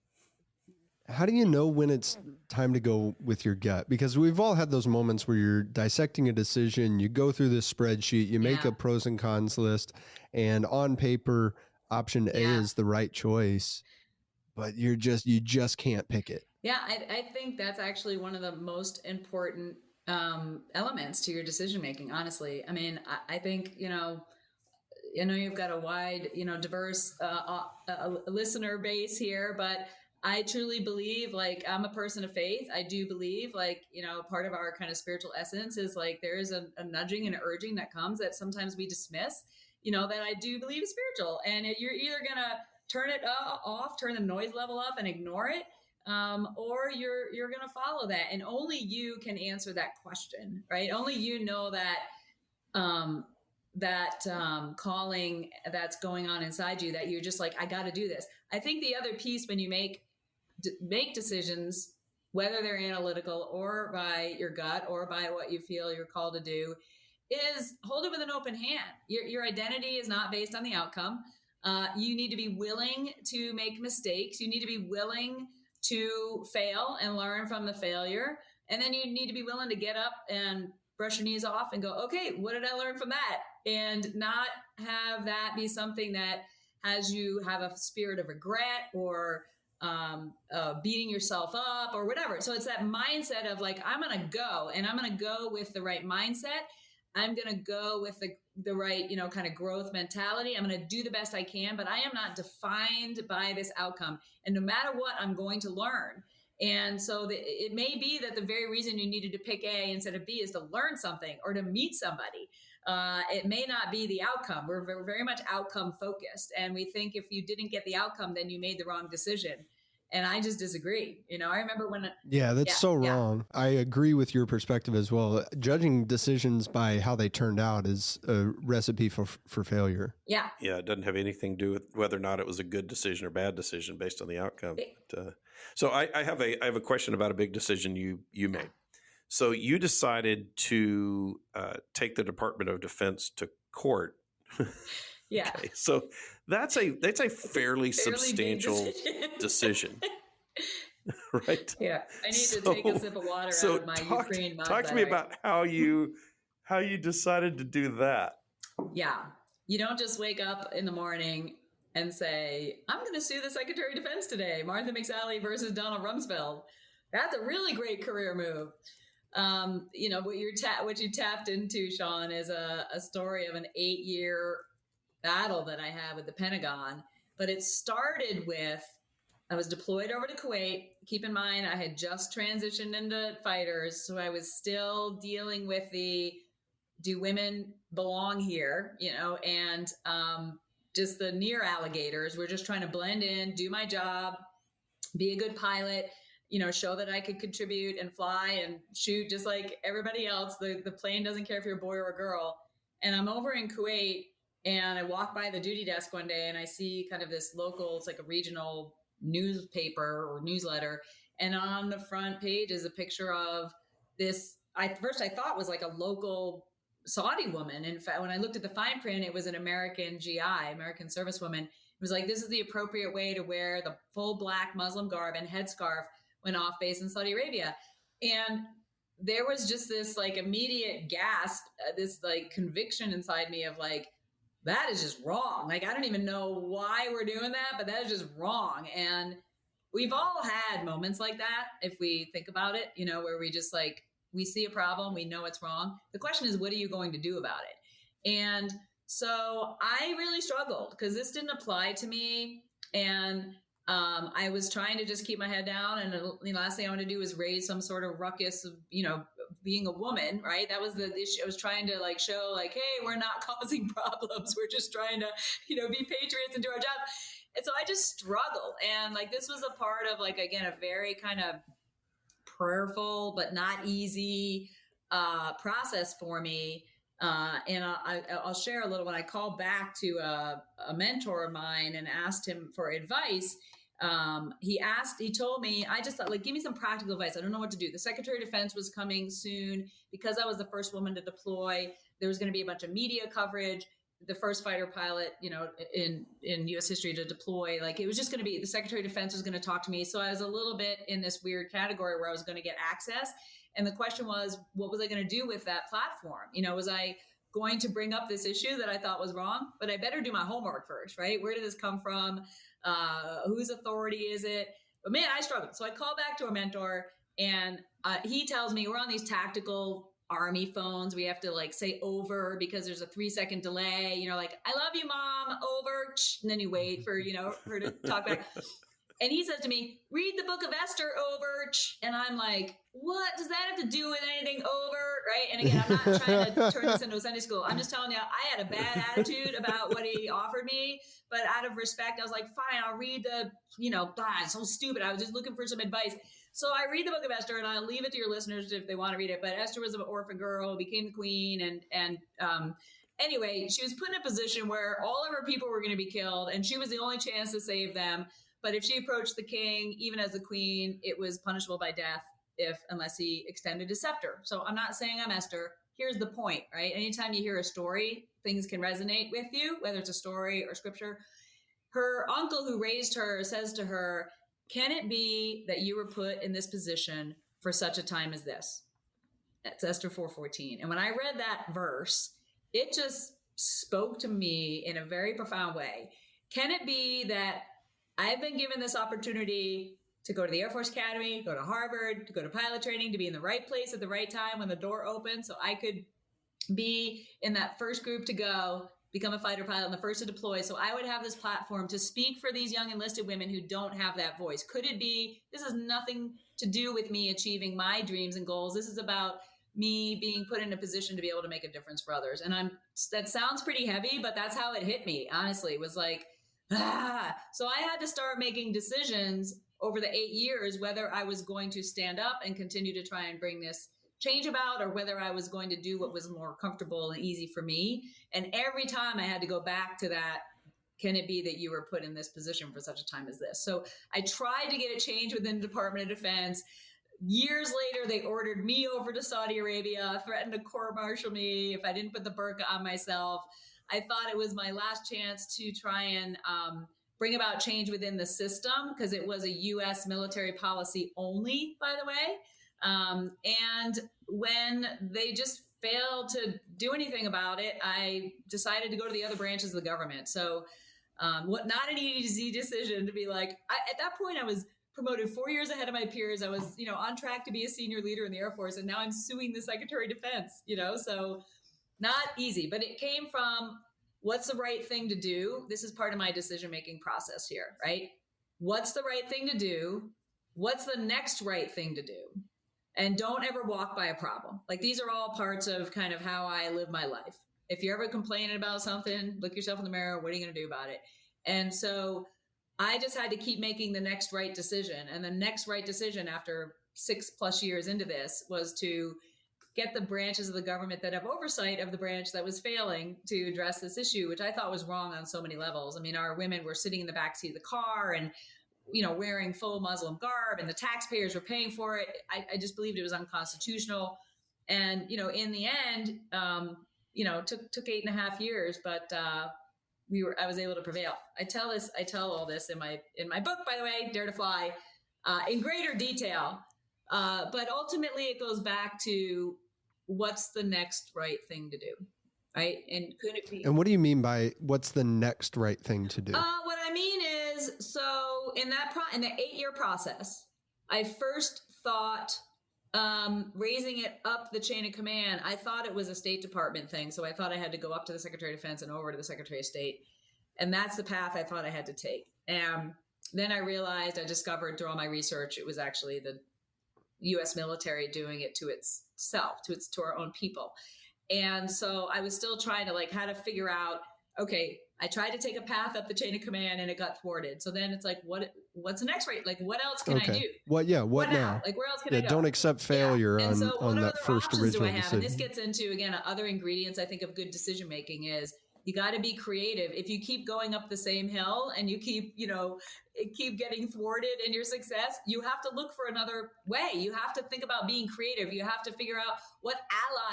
How do you know when it's time to go with your gut? Because we've all had those moments where you're dissecting a decision, you go through this spreadsheet, you make a pros and cons list, and on paper, option A is the right choice, but you just can't pick it. Yeah, I think that's actually one of the most important elements to your decision making, honestly. I mean, I think, you've got a wide, diverse listener base here, but I truly believe, like, I'm a person of faith. I do believe, like, part of our kind of spiritual essence is like there is a nudging and urging that comes that sometimes we dismiss, that I do believe is spiritual. And you're either going to turn it off, turn the noise level up and ignore it, or you're going to follow that. And only you can answer that question, right? Only you know that calling that's going on inside you, that you're just like, I got to do this. I think the other piece when you make decisions, whether they're analytical or by your gut or by what you feel you're called to do, is hold it with an open hand. Your identity is not based on the outcome. You need to be willing to make mistakes. You need to be willing to fail and learn from the failure. And then you need to be willing to get up and brush your knees off and go, okay, what did I learn from that? And not have that be something that has you have a spirit of regret or beating yourself up or whatever. So it's that mindset of like, I'm going to go, and I'm going to go with the right mindset. I'm going to go with the right, kind of growth mentality. I'm going to do the best I can, but I am not defined by this outcome. And no matter what, I'm going to learn. And so it may be that the very reason you needed to pick A instead of B is to learn something or to meet somebody. It may not be the outcome. We're very much outcome focused. And we think if you didn't get the outcome, then you made the wrong decision. And I just disagree. I remember when... that's so wrong. I agree with your perspective as well. Judging decisions by how they turned out is a recipe for failure. Yeah. Yeah, it doesn't have anything to do with whether or not it was a good decision or bad decision based on the outcome. But, so I have a question about a big decision you made. So you decided to take the Department of Defense to court. Yeah. Okay, so that's a fairly substantial decision. Right? Yeah. I need to take a sip of water out of my Ukraine mug. Talk to me about how you decided to do that. Yeah. You don't just wake up in the morning and say, I'm going to sue the Secretary of Defense today, Martha McSally versus Donald Rumsfeld. That's a really great career move. What you tapped into, Sean, is a story of an 8-year battle that I had with the Pentagon. But it started with, I was deployed over to Kuwait. Keep in mind, I had just transitioned into fighters, so I was still dealing with do women belong here, and just the near alligators. We're just trying to blend in, do my job, be a good pilot, show that I could contribute and fly and shoot just like everybody else. The plane doesn't care if you're a boy or a girl. And I'm over in Kuwait, and I walk by the duty desk one day and I see kind of this local, it's like a regional newspaper or newsletter. And on the front page is a picture of this, first I thought was like a local Saudi woman. In fact, when I looked at the fine print, it was an American GI, American servicewoman. It was like, this is the appropriate way to wear the full black Muslim garb and headscarf when off base in Saudi Arabia. And there was just this like immediate gasp, this like conviction inside me of like, that is just wrong. Like, I don't even know why we're doing that, but that is just wrong. And we've all had moments like that, if we think about it, where we just like, we see a problem, we know it's wrong. The question is, what are you going to do about it? And so I really struggled because this didn't apply to me. And I was trying to just keep my head down. And the last thing I wanted to do was raise some sort of ruckus of, being a woman, right? That was the issue. I was trying to like show like, hey, we're not causing problems. We're just trying to, be patriots and do our job. And so I just struggled. And like, this was a part of like, again, a very kind of prayerful, but not easy process for me. And I'll share a little. When I called back to a mentor of mine and asked him for advice, he told me, I just thought, like, give me some practical advice. I don't know what to do. The Secretary of Defense was coming soon. Because I was the first woman to deploy, there was going to be a bunch of media coverage. The first fighter pilot, in U.S. history to deploy, like, it was just going to be, the Secretary of Defense was going to talk to me. So I was a little bit in this weird category where I was going to get access. And the question was, what was I going to do with that platform? Was I going to bring up this issue that I thought was wrong? But I better do my homework first, right? Where did this come from? Whose authority is it? But man, I struggled. So I called back to a mentor, and he tells me, we're on these tactical Army phones. We have to, like, say over because there's a 3-second delay, like, I love you, Mom, over. And then you wait for, her to talk back. And he says to me, read the book of Esther, over. And I'm like, what does that have to do with anything, over? Right. And again, I'm not trying to turn this into a Sunday school. I'm just telling you, I had a bad attitude about what he offered me, but out of respect, I was like, fine, I'll read the, it's so stupid. I was just looking for some advice. So I read the book of Esther, and I'll leave it to your listeners if they want to read it. But Esther was an orphan girl, became the queen. And anyway, she was put in a position where all of her people were going to be killed, and she was the only chance to save them. But if she approached the king, even as the queen, it was punishable by death unless he extended his scepter. So I'm not saying I'm Esther. Here's the point, right? Anytime you hear a story, things can resonate with you, whether it's a story or scripture. Her uncle who raised her says to her, can it be that you were put in this position for such a time as this? That's Esther 4:14. And when I read that verse, it just spoke to me in a very profound way. Can it be that I've been given this opportunity to go to the Air Force Academy, go to Harvard, to go to pilot training, to be in the right place at the right time when the door opened, so I could be in that first group to go, become a fighter pilot and the first to deploy. So I would have this platform to speak for these young enlisted women who don't have that voice. Could it be, this has nothing to do with me achieving my dreams and goals. This is about me being put in a position to be able to make a difference for others. And that sounds pretty heavy, but that's how it hit me. Honestly, it was like, So I had to start making decisions over the 8 years, whether I was going to stand up and continue to try and bring this change about, or whether I was going to do what was more comfortable and easy for me. And every time I had to go back to that, can it be that you were put in this position for such a time as this? So I tried to get a change within the Department of Defense. Years later, they ordered me over to Saudi Arabia, threatened to court-martial me if I didn't put the burqa on myself. I thought it was my last chance to try and bring about change within the system, because it was a U.S. military policy only, by the way. And when they just failed to do anything about it, I decided to go to the other branches of the government. So not an easy decision to be like, at that point, I was promoted 4 years ahead of my peers. I was, on track to be a senior leader in the Air Force, and now I'm suing the Secretary of Defense, so not easy, but it came from what's the right thing to do. This is part of my decision-making process here, right? What's the right thing to do? What's the next right thing to do? And don't ever walk by a problem. Like, these are all parts of kind of how I live my life. If you're ever complaining about something, look yourself in the mirror. What are you going to do about it? And so I just had to keep making the next right decision. And the next right decision after 6+ years into this was to get the branches of the government that have oversight of the branch that was failing to address this issue, which I thought was wrong on so many levels. I mean, our women were sitting in the backseat of the car and, wearing full Muslim garb, and the taxpayers were paying for it. I just believed it was unconstitutional. And, in the end, took 8.5 years, but I was able to prevail. I tell all this in my book, by the way, Dare to Fly, in greater detail. But ultimately it goes back to what's the next right thing to do. Right. And could it be? And what do you mean by what's the next right thing to do? What I mean is, so in the 8-year process, I first thought, raising it up the chain of command, I thought it was a State Department thing. So I thought I had to go up to the Secretary of Defense and over to the Secretary of State. And that's the path I thought I had to take. And then I discovered through all my research, it was actually the U.S. military doing it to itself, to our own people. And so I was still trying to how to figure out, okay, I tried to take a path up the chain of command and it got thwarted. So then it's like, what's the next right? What else can I do? What now? Where else can I go? Don't accept failure on that first original decision. And this gets into, again, other ingredients I think of good decision-making is You got to be creative. If you keep going up the same hill and you keep getting thwarted in your success, you have to look for another way. You have to think about being creative. You have to figure out, what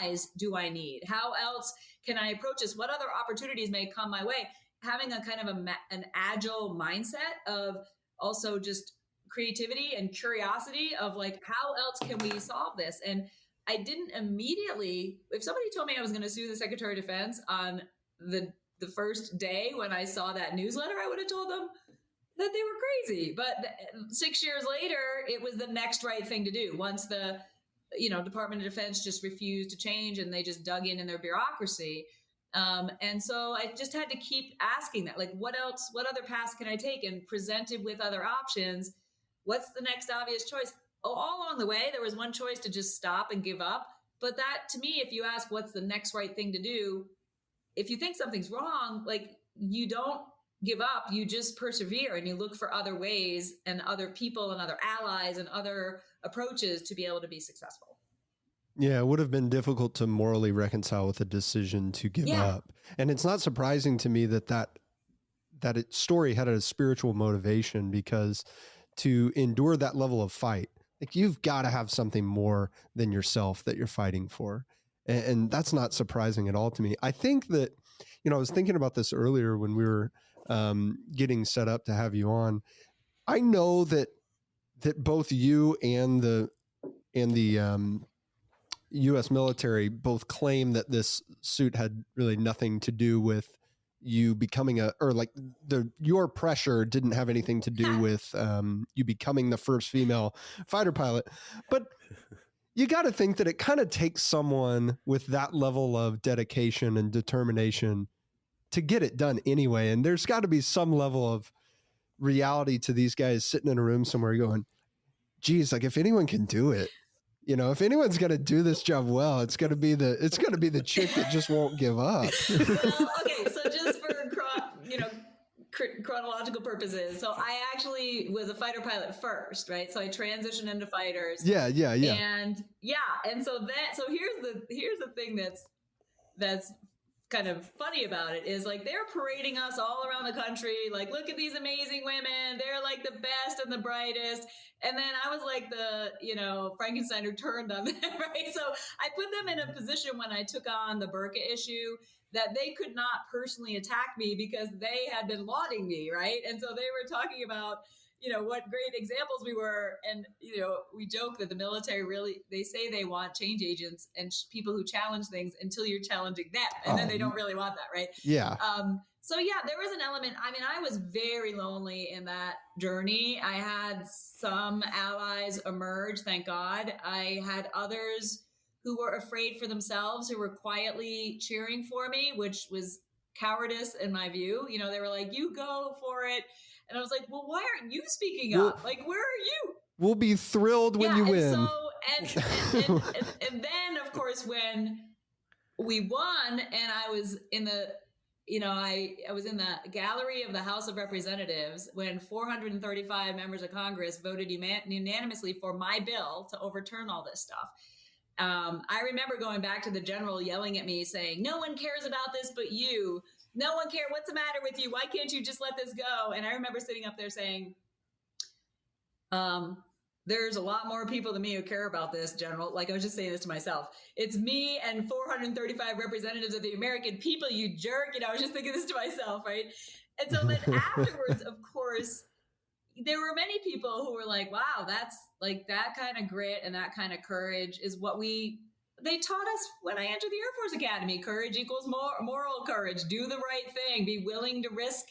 allies do I need? How else can I approach this? What other opportunities may come my way? Having a kind of an agile mindset of also just creativity and curiosity of like, how else can we solve this? And I didn't immediately, if somebody told me I was going to sue the Secretary of Defense on the first day when I saw that newsletter, I would have told them that they were crazy. But 6 years later, it was the next right thing to do. Once the, Department of Defense just refused to change and they just dug in their bureaucracy. And so I just had to keep asking that, like, what other paths can I take? And presented with other options, what's the next obvious choice? All along the way, there was one choice to just stop and give up. But that, to me, if you ask what's the next right thing to do, if you think something's wrong, like, you don't give up, you just persevere and you look for other ways and other people and other allies and other approaches to be able to be successful. Yeah, it would have been difficult to morally reconcile with a decision to give up. And it's not surprising to me that story had a spiritual motivation, because to endure that level of fight, like, you've got to have something more than yourself that you're fighting for. And that's not surprising at all to me. I think that, I was thinking about this earlier when we were getting set up to have you on. I know that both you and the U.S. military both claim that this suit had really nothing to do with you becoming your pressure didn't have anything to do with you becoming the first female fighter pilot. But you got to think that it kind of takes someone with that level of dedication and determination to get it done anyway. And there's got to be some level of reality to these guys sitting in a room somewhere going, geez, like, if anyone can do it, if anyone's going to do this job well, it's going to be the chick that just won't give up. Well, okay. So just for, chronological purposes. So I actually was a fighter pilot first, right? So I transitioned into fighters. Yeah. And so here's the thing that's kind of funny about it is, like, they're parading us all around the country. Like, look at these amazing women. They're like the best and the brightest. And then I was like the, Frankenstein who turned on them, right? So I put them in a position when I took on the burqa issue that they could not personally attack me because they had been lauding me, right? And so they were talking about, what great examples we were. And, we joke that the military they say they want change agents and people who challenge things until you're challenging them. And then they don't really want that, right? Yeah. So there was an element. I mean, I was very lonely in that journey. I had some allies emerge, thank God. I had others who were afraid for themselves, who were quietly cheering for me, which was cowardice in my view. They were like, you go for it. And I was like, well, why aren't you speaking up? Like, where are you? We'll be thrilled when you win. And then, of course, when we won and I was in the, I was in the gallery of the House of Representatives when 435 members of Congress voted unanimously for my bill to overturn all this stuff. I remember going back to the general yelling at me saying, no one cares about this but you. No one cares. What's the matter with you? Why can't you just let this go? And I remember sitting up there saying, there's a lot more people than me who care about this, General. Like, I was just saying this to myself. It's me and 435 representatives of the American people, you jerk. I was just thinking this to myself, right? And so then afterwards, of course, there were many people who were like, wow, that's like that kind of grit and that kind of courage is what they taught us when I entered the Air Force Academy. Courage equals moral courage. Do the right thing. Be willing to risk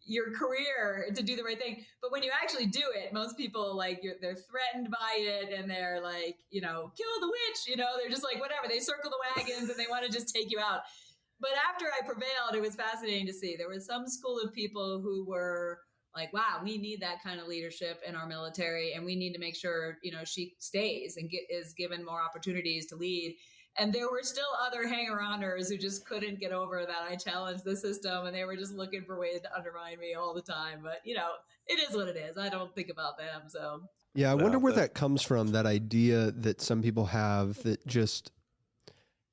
your career to do the right thing. But when you actually do it, most people they're threatened by it and they're like, kill the witch, they're just like, whatever. They circle the wagons and they want to just take you out. But after I prevailed, it was fascinating to see. There was some school of people who were like, wow, we need that kind of leadership in our military. And we need to make sure, she stays and is given more opportunities to lead. And there were still other hanger-oners who just couldn't get over that I challenged the system and they were just looking for ways to undermine me all the time. But, it is what it is. I don't think about them. So, yeah, I wonder where that comes from, that idea that some people have that just,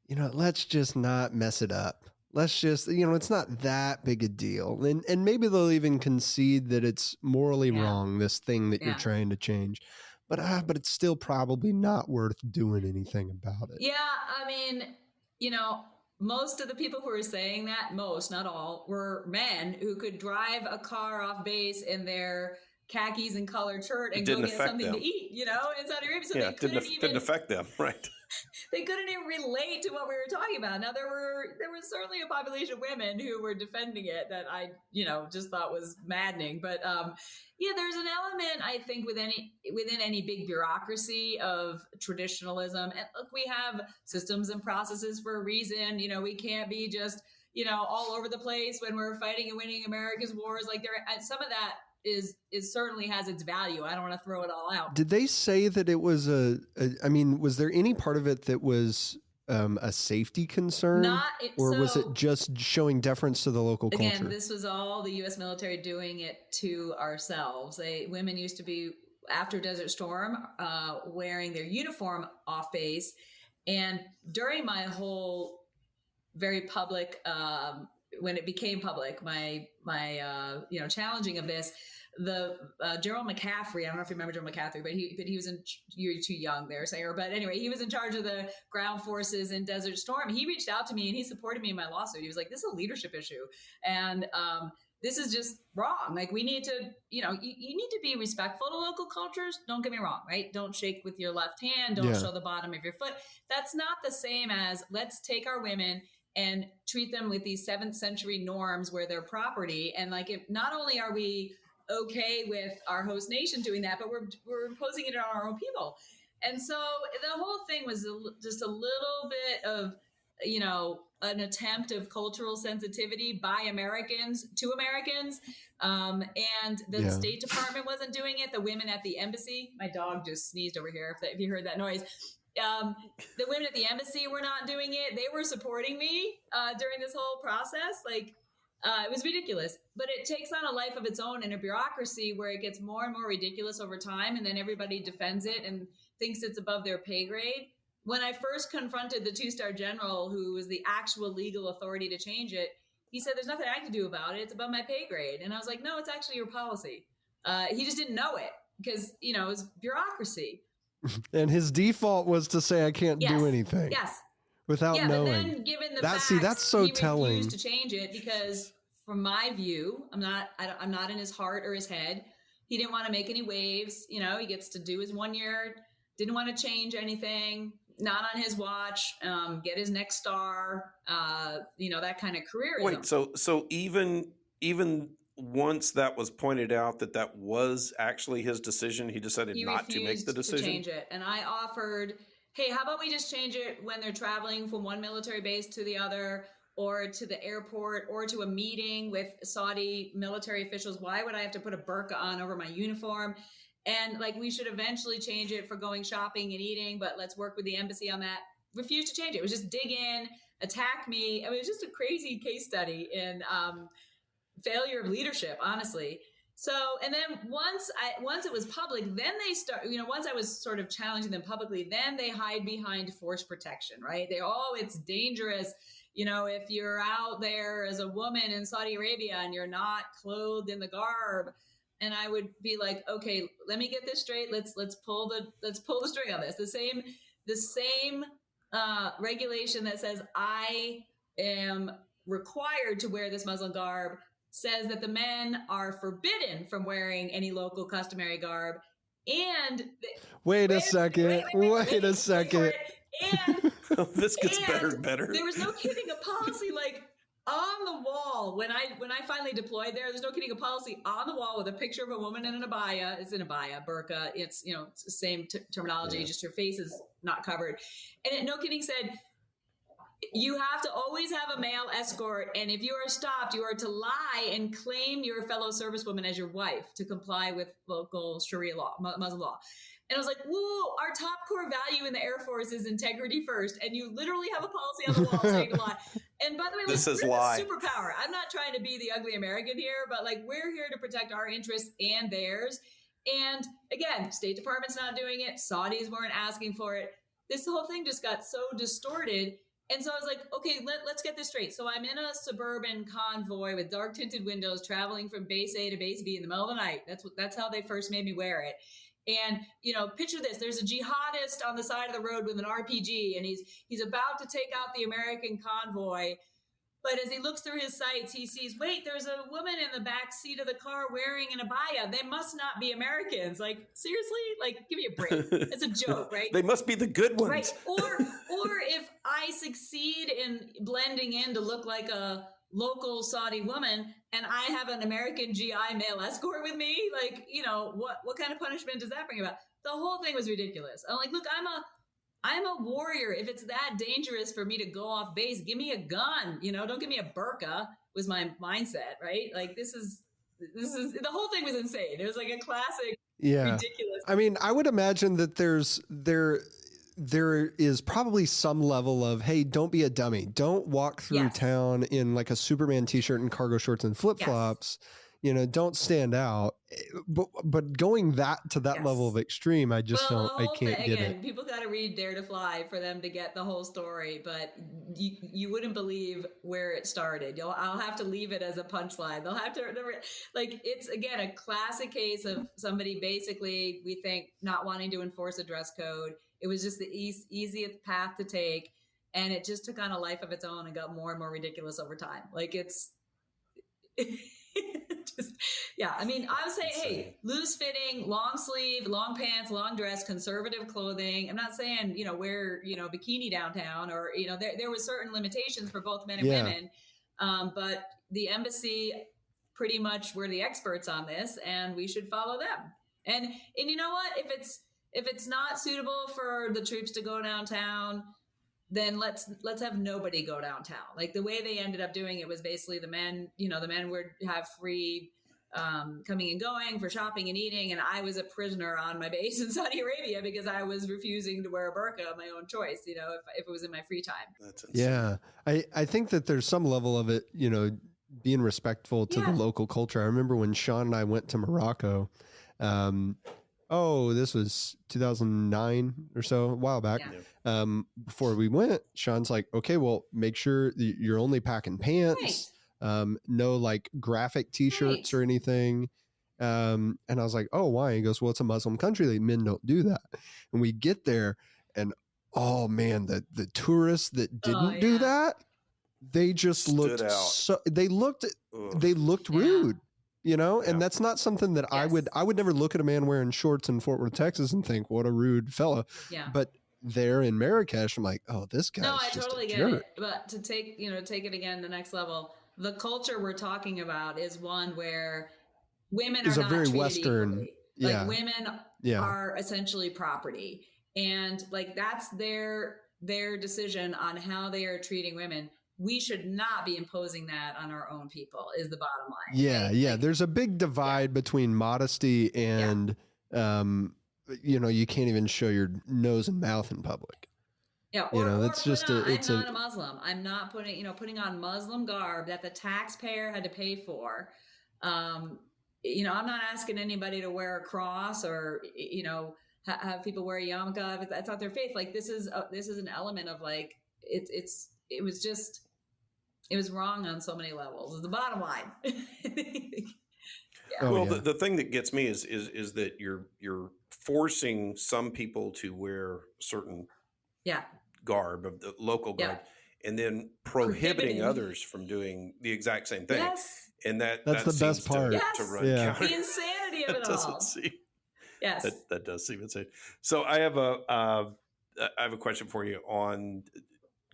let's just not mess it up. let's just, it's not that big a deal. And maybe they'll even concede that it's morally wrong, this thing that you're trying to change. But it's still probably not worth doing anything about it. Yeah, I mean, most of the people who were saying that, most, not all, were men who could drive a car off base in their khakis and collared shirt and go get something to eat, in Saudi Arabia. So they didn't affect them, right? They couldn't even relate to what we were talking about. Now there was certainly a population of women who were defending it that I, just thought was maddening. But there's an element, I think, within any big bureaucracy of traditionalism. And look, we have systems and processes for a reason. We can't be just, all over the place when we're fighting and winning America's wars. Like some of that is certainly has its value. I don't want to throw it all out. Did they say that it was was there any part of it that was a safety concern? Was it just showing deference to the local culture? Again, this was all the U.S. military doing it to ourselves. Women used to be, after Desert Storm, wearing their uniform off base. And during my whole very public, when it became public, my challenging of this, the General McCaffrey, I don't know if you remember General McCaffrey, but he was you're too young there, Sarah. But anyway, he was in charge of the ground forces in Desert Storm. He reached out to me and he supported me in my lawsuit. He was like, this is a leadership issue. And this is just wrong. Like, we need to, you need to be respectful to local cultures. Don't get me wrong, right? Don't shake with your left hand. Don't show the bottom of your foot. That's not the same as let's take our women and treat them with these 7th century norms where they're property. And not only are we okay with our host nation doing that, but we're imposing it on our own people. And so the whole thing was just a little bit of, an attempt of cultural sensitivity by Americans to Americans. And the State Department wasn't doing it. The women at the embassy, my dog just sneezed over here, if you heard that noise. The women at the embassy were not doing it. They were supporting me during this whole process. It was ridiculous, but it takes on a life of its own in a bureaucracy where it gets more and more ridiculous over time. And then everybody defends it and thinks it's above their pay grade. When I first confronted the 2-star general, who was the actual legal authority to change it, he said, there's nothing I can do about it. It's above my pay grade. And I was like, no, it's actually your policy. He just didn't know it because, it was bureaucracy. And his default was to say, I can't do anything. Yes. Without knowing. But then given the facts, that's so he telling. refused to change it because, from my view, I'm not in his heart or his head. He didn't want to make any waves. He gets to do his 1 year. Didn't want to change anything. Not on his watch. Get his next star. That kind of careerism. Wait, so even once that was pointed out that was actually his decision, he decided not to make the decision? To change it. And I offered, hey, how about we just change it when they're traveling from one military base to the other, or to the airport, or to a meeting with Saudi military officials? Why would I have to put a burqa on over my uniform? And we should eventually change it for going shopping and eating, but let's work with the embassy on that. Refused to change it. It was just dig in, attack me. I mean, it was just a crazy case study in failure of leadership, honestly. So, and then once it was public, then they start, once I was sort of challenging them publicly, then they hide behind force protection, right? It's dangerous. If you're out there as a woman in Saudi Arabia and you're not clothed in the garb. And I would be like, okay, let me get this straight. Let's pull the string on this. The same regulation that says I am required to wear this Muslim garb says that the men are forbidden from wearing any local customary garb. And wait a second. And this gets better and better. There was no kidding, a policy on the wall when I finally deployed there's no kidding, a policy on the wall with a picture of a woman in an abaya. It's an abaya, burqa. It's it's the same terminology, just her face is not covered. And it, no kidding, said you have to always have a male escort, and if you are stopped, you are to lie and claim your fellow servicewoman as your wife to comply with local Sharia law, Muslim law. And I was like, whoa, our top core value in the Air Force is integrity first. And you literally have a policy on the wall saying to lie. And by the way, this is we're lie. The superpower. I'm not trying to be the ugly American here, but we're here to protect our interests and theirs. And again, State Department's not doing it. Saudis weren't asking for it. This whole thing just got so distorted. And so I was like, okay, let's get this straight. So I'm in a suburban convoy with dark tinted windows traveling from base A to base B in the middle of the night. That's how they first made me wear it. And, picture this, there's a jihadist on the side of the road with an RPG, and he's about to take out the American convoy. But as he looks through his sights, he sees, wait, there's a woman in the back seat of the car wearing an abaya. They must not be Americans. Like, seriously? Like, give me a break. It's a joke, right? They must be the good ones. Right. Or if I succeed in blending in to look like a local Saudi woman and I have an American GI male escort with me, like, what kind of punishment does that bring about? The whole thing was ridiculous. I'm like, look, I'm a warrior. If it's that dangerous for me to go off base, give me a gun, don't give me a burqa, was my mindset, right? Like this is the whole thing was insane. It was like a classic, ridiculous. I mean, I would imagine that there is probably some level of, hey, don't be a dummy. Don't walk through town in like a Superman t-shirt and cargo shorts and flip-flops. Don't stand out. But going to that level of extreme, I just I can't get it. People got to read Dare to Fly for them to get the whole story, but you wouldn't believe where it started. I'll have to leave it as a punchline. They'll have to, it's again, a classic case of somebody basically, we think, not wanting to enforce a dress code. It was just the easiest path to take. And it just took on a life of its own and got more and more ridiculous over time. Like it's, I mean, I would say, hey, loose fitting, long sleeve, long pants, long dress, conservative clothing. I'm not saying, wear, bikini downtown or, there were certain limitations for both men and women. But the embassy pretty much were the experts on this and we should follow them. And you know what, if it's not suitable for the troops to go downtown, then let's have nobody go downtown. Like the way they ended up doing it was basically the men would have free coming and going for shopping and eating. And I was a prisoner on my base in Saudi Arabia because I was refusing to wear a burqa of my own choice, if it was in my free time. That's insane. Yeah. I think that there's some level of it, being respectful to the local culture. I remember when Sean and I went to Morocco, this was 2009 or so, a while back. Yeah. Before we went, Sean's like, okay, well, make sure you're only packing pants, no like graphic t-shirts or anything. And I was like, oh, why? He goes, well, it's a Muslim country. Like, men don't do that. And we get there and, oh man, the tourists that didn't do that, they just looked they looked rude. And that's not something that I would never look at a man wearing shorts in Fort Worth, Texas and think, what a rude fella. Yeah. But there in Marrakesh, I'm like, oh, this guy. No, I totally get it. But to take it again, the next level, the culture we're talking about is one where women are not very treated Western. Equally. Like women are essentially property. And like, that's their decision on how they are treating women. We should not be imposing that on our own people is the bottom line. Yeah. Right? Yeah. There's a big divide between modesty and, you can't even show your nose and mouth in public. Yeah. That's just I'm not a Muslim. I'm not putting on Muslim garb that the taxpayer had to pay for. I'm not asking anybody to wear a cross or, have people wear a yarmulke if that's not their faith. Like this is an element of like, it was wrong on so many levels is the bottom line. The thing that gets me is that you're forcing some people to wear certain garb of the local garb and then prohibiting others from doing the exact same thing. Yes. And that's the best part. To run counter. The insanity of it all. Yes. That does seem insane. So I have a question for you on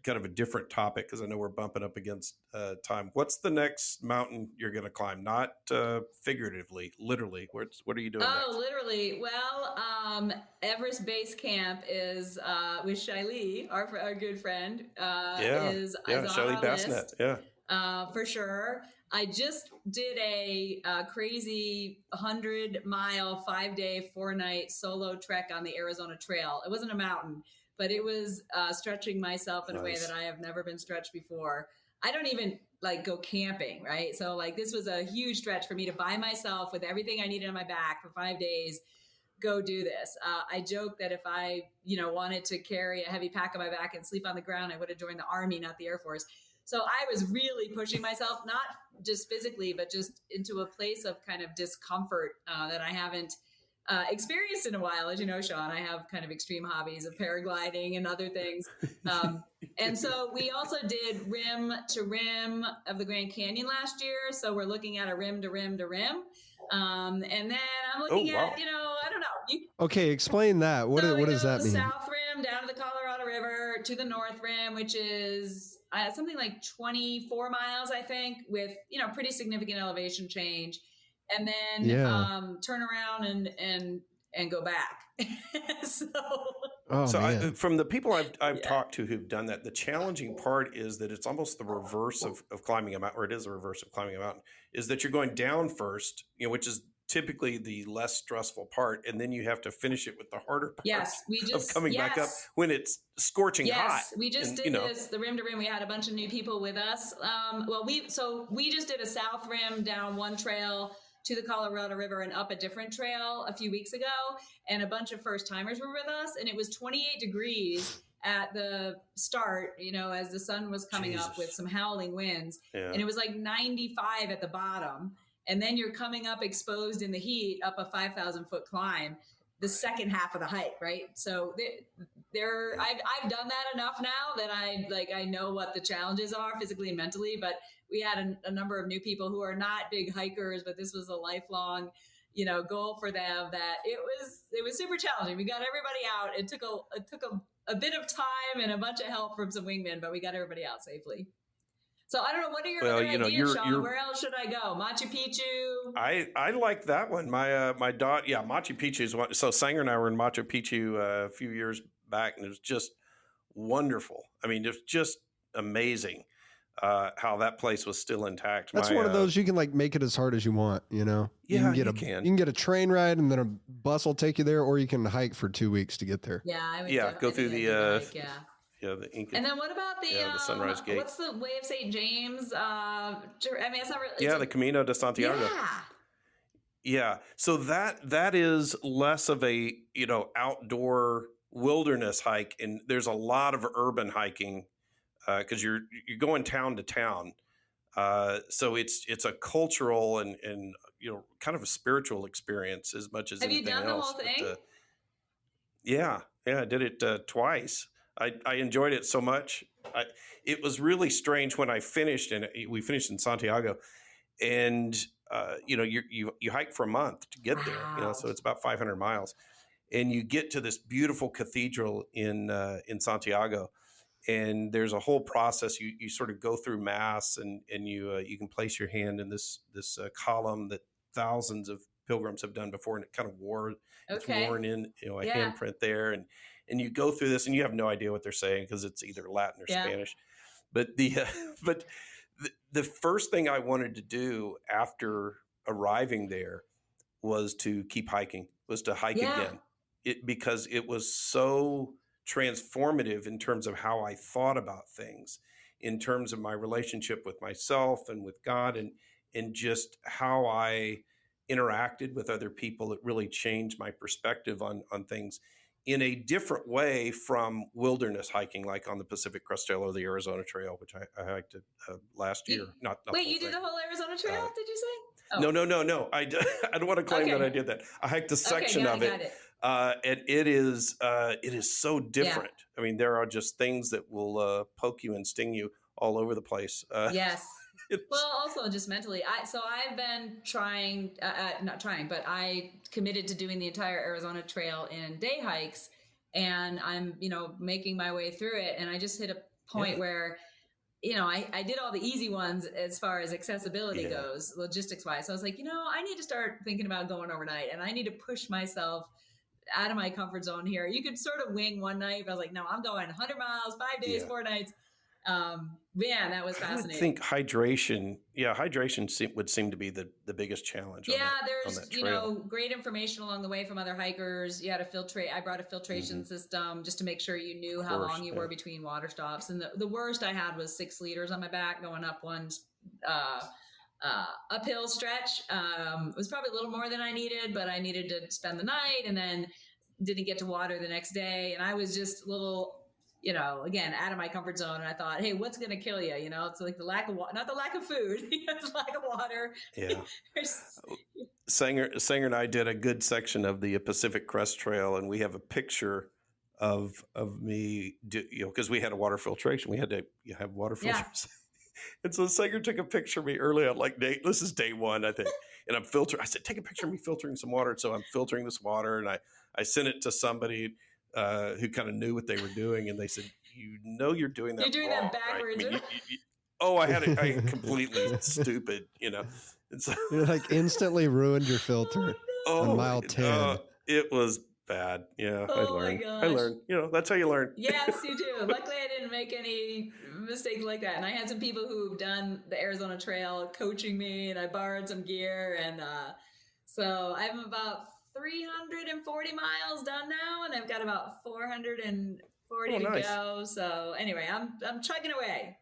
kind of a different topic because I know we're bumping up against time. What's the next mountain you're going to climb? Not figuratively, literally. What are you doing next? Literally. Well, Everest Base Camp is with Shaili, our good friend. Is Shaili Bassnet. Yeah. For sure. I just did a crazy 100-mile, 5-day, 4-night solo trek on the Arizona Trail. It wasn't a mountain, but it was stretching myself in a way that I have never been stretched before. I don't even like go camping, right? So like this was a huge stretch for me to by myself with everything I needed on my back for 5 days, go do this. I joke that if I, wanted to carry a heavy pack on my back and sleep on the ground, I would have joined the Army, not the Air Force. So I was really pushing myself, not just physically, but just into a place of kind of discomfort that I haven't experienced in a while. As you know, Sean, I have kind of extreme hobbies of paragliding and other things. And so we also did rim to rim of the Grand Canyon last year. So we're looking at a rim to rim to rim. And then I'm looking at, I don't know. Okay, explain that. What does that mean? South rim down to the Colorado River to the North Rim, which is something like 24 miles, I think, with, pretty significant elevation change. And then turn around and go back. From the people I've talked to who've done that, the challenging part is that it's almost the reverse of climbing a mountain, or it is the reverse of climbing a mountain, is that you're going down first, which is typically the less stressful part, and then you have to finish it with the harder part of coming back up when it's scorching hot. We just did this, the rim to rim. We had a bunch of new people with us. We just did a south rim down one trail to the Colorado River and up a different trail a few weeks ago. And a bunch of first timers were with us, and it was 28 degrees at the start, as the sun was coming up with some howling winds. Yeah. And it was like 95 at the bottom. And then you're coming up exposed in the heat up a 5,000 foot climb, the second half of the hike. Right. So I've done that enough now that I know what the challenges are physically and mentally, but we had a number of new people who are not big hikers, but this was a lifelong, goal for them, that it was super challenging. We got everybody out. It took a bit of time and a bunch of help from some wingmen, but we got everybody out safely. So I don't know. What are your other ideas, Sean? Where else should I go? Machu Picchu? I like that one. My daughter, Machu Picchu is one. So Sanger and I were in Machu Picchu a few years back, and it was just wonderful. I mean, it was just amazing how that place was still intact. That's one of those you can make it as hard as you want. Yeah, you can get a train ride, and then a bus will take you there, or you can hike for 2 weeks to get there. Yeah, I would go through the the Inca. And then what about the Sunrise Gate? What's the Way of St. James? It's not really. The Camino de Santiago. Yeah. So that is less of a outdoor wilderness hike, and there's a lot of urban hiking because you're going town to town. So it's a cultural and kind of a spiritual experience as much as anything else. Have you done the whole thing? I did it twice. I enjoyed it so much. It was really strange when I finished, and we finished in Santiago, and you hike for a month to get there. So it's about 500 miles, and you get to this beautiful cathedral in Santiago, and there's a whole process. You sort of go through mass, and you can place your hand in this column that thousands of pilgrims have done before, and it kind of it's worn in a handprint there, and you go through this, and you have no idea what they're saying because it's either Latin or Spanish. But the first thing I wanted to do after arriving there was to keep hiking, was to hike again. Because it was so transformative in terms of how I thought about things, in terms of my relationship with myself and with God, and just how I interacted with other people. It really changed my perspective on things in a different way from wilderness hiking, like on the Pacific Crest Trail or the Arizona Trail, which I hiked last year. Wait, you did the whole Arizona Trail? Did you say? Oh. No. I don't want to claim that I did that. I hiked a section of it. And it is so different. I mean, there are just things that will poke you and sting you all over the place. Yes. Well, also just mentally. I've been trying, not trying, but I committed to doing the entire Arizona Trail in day hikes, and I'm, making my way through it. And I just hit a point where, I did all the easy ones as far as accessibility goes, logistics wise. So I was like, I need to start thinking about going overnight, and I need to push myself out of my comfort zone here. You could sort of wing one night, but I was like, no, I'm going 100 miles, 5 days, 4 nights. That was fascinating. I think hydration would seem to be the biggest challenge. There's great information along the way from other hikers. You had I brought a filtration system just to make sure you knew how long you were between water stops. And the worst I had was 6 liters on my back going up one uphill stretch. It was probably a little more than I needed, but I needed to spend the night and then didn't get to water the next day. And I was just a little, again, out of my comfort zone. And I thought, hey, what's going to kill you? It's like the lack of water, not the lack of food, it's the lack of water. Yeah. Sanger and I did a good section of the Pacific Crest Trail, and we have a picture of me, because we had a water filtration. We had to have water filters. Yeah. And so Sanger took a picture of me early on, this is day one, I think. And I'm filtering. I said, take a picture of me filtering some water. And so I'm filtering this water, and I sent it to somebody who kind of knew what they were doing. And they said, you're doing that. You're doing wrong, that backwards. Right? I had completely stupid, And so you instantly ruined your filter on mile 10. It was bad. Yeah, I learned. That's how you learn. Yes, you do. Luckily, I didn't make any mistakes like that. And I had some people who've done the Arizona Trail coaching me, and I borrowed some gear. And so I'm about 340 miles done now, and I've got about 440 to go. So anyway, I'm chugging away.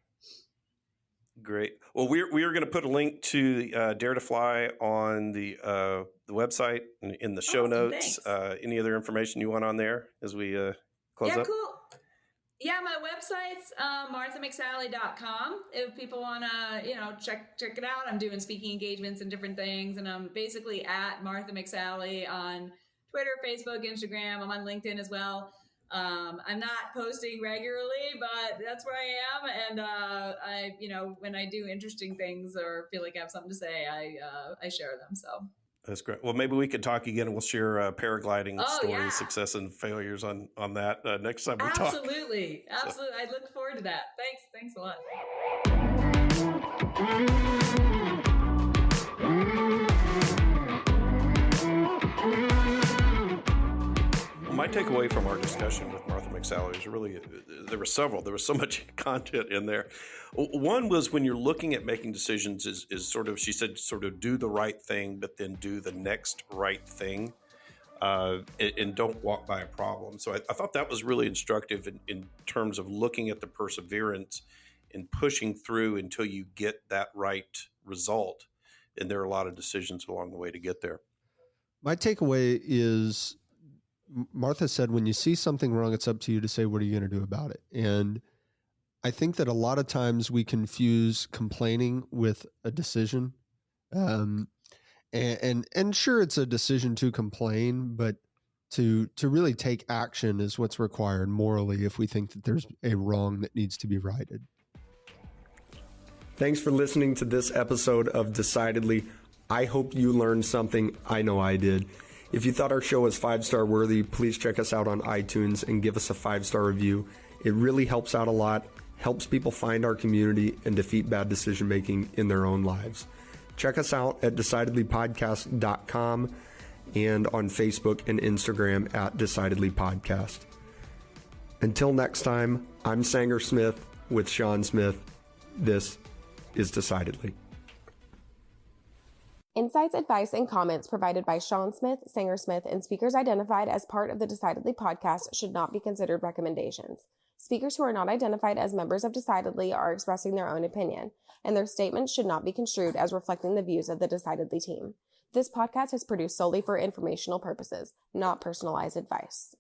Great. Well, we are going to put a link to Dare to Fly on the website in the show notes. Any other information you want on there as we close up? Yeah, cool. Yeah, my website's marthamcsally.com. If people want to, check it out. I'm doing speaking engagements and different things, and I'm basically at Martha McSally on Twitter, Facebook, Instagram. I'm on LinkedIn as well. I'm not posting regularly, but that's where I am. And I, when I do interesting things or feel like I have something to say, I share them. So that's great. Well, maybe we could talk again, and we'll share paragliding stories, success and failures on that next time we talk. Absolutely. I look forward to that. Thanks a lot. My takeaway from our discussion with Martha McSally is really, there were several. There was so much content in there. One was when you're looking at making decisions is sort of, she said, sort of do the right thing, but then do the next right thing, and don't walk by a problem. So I thought that was really instructive in terms of looking at the perseverance and pushing through until you get that right result. And there are a lot of decisions along the way to get there. My takeaway is, Martha said, when you see something wrong, it's up to you to say, what are you going to do about it? And I think that a lot of times we confuse complaining with a decision. And sure, it's a decision to complain, but to really take action is what's required morally if we think that there's a wrong that needs to be righted. Thanks for listening to this episode of Decidedly. I hope you learned something. I know I did. If you thought our show was 5-star worthy, please check us out on iTunes and give us a 5-star review. It really helps out a lot, helps people find our community and defeat bad decision making in their own lives. Check us out at decidedlypodcast.com and on Facebook and Instagram at Decidedly Podcast. Until next time, I'm Sanger Smith with Sean Smith. This is Decidedly. Insights, advice, and comments provided by Sean Smith, Sanger Smith, and speakers identified as part of the Decidedly podcast should not be considered recommendations. Speakers who are not identified as members of Decidedly are expressing their own opinion, and their statements should not be construed as reflecting the views of the Decidedly team. This podcast is produced solely for informational purposes, not personalized advice.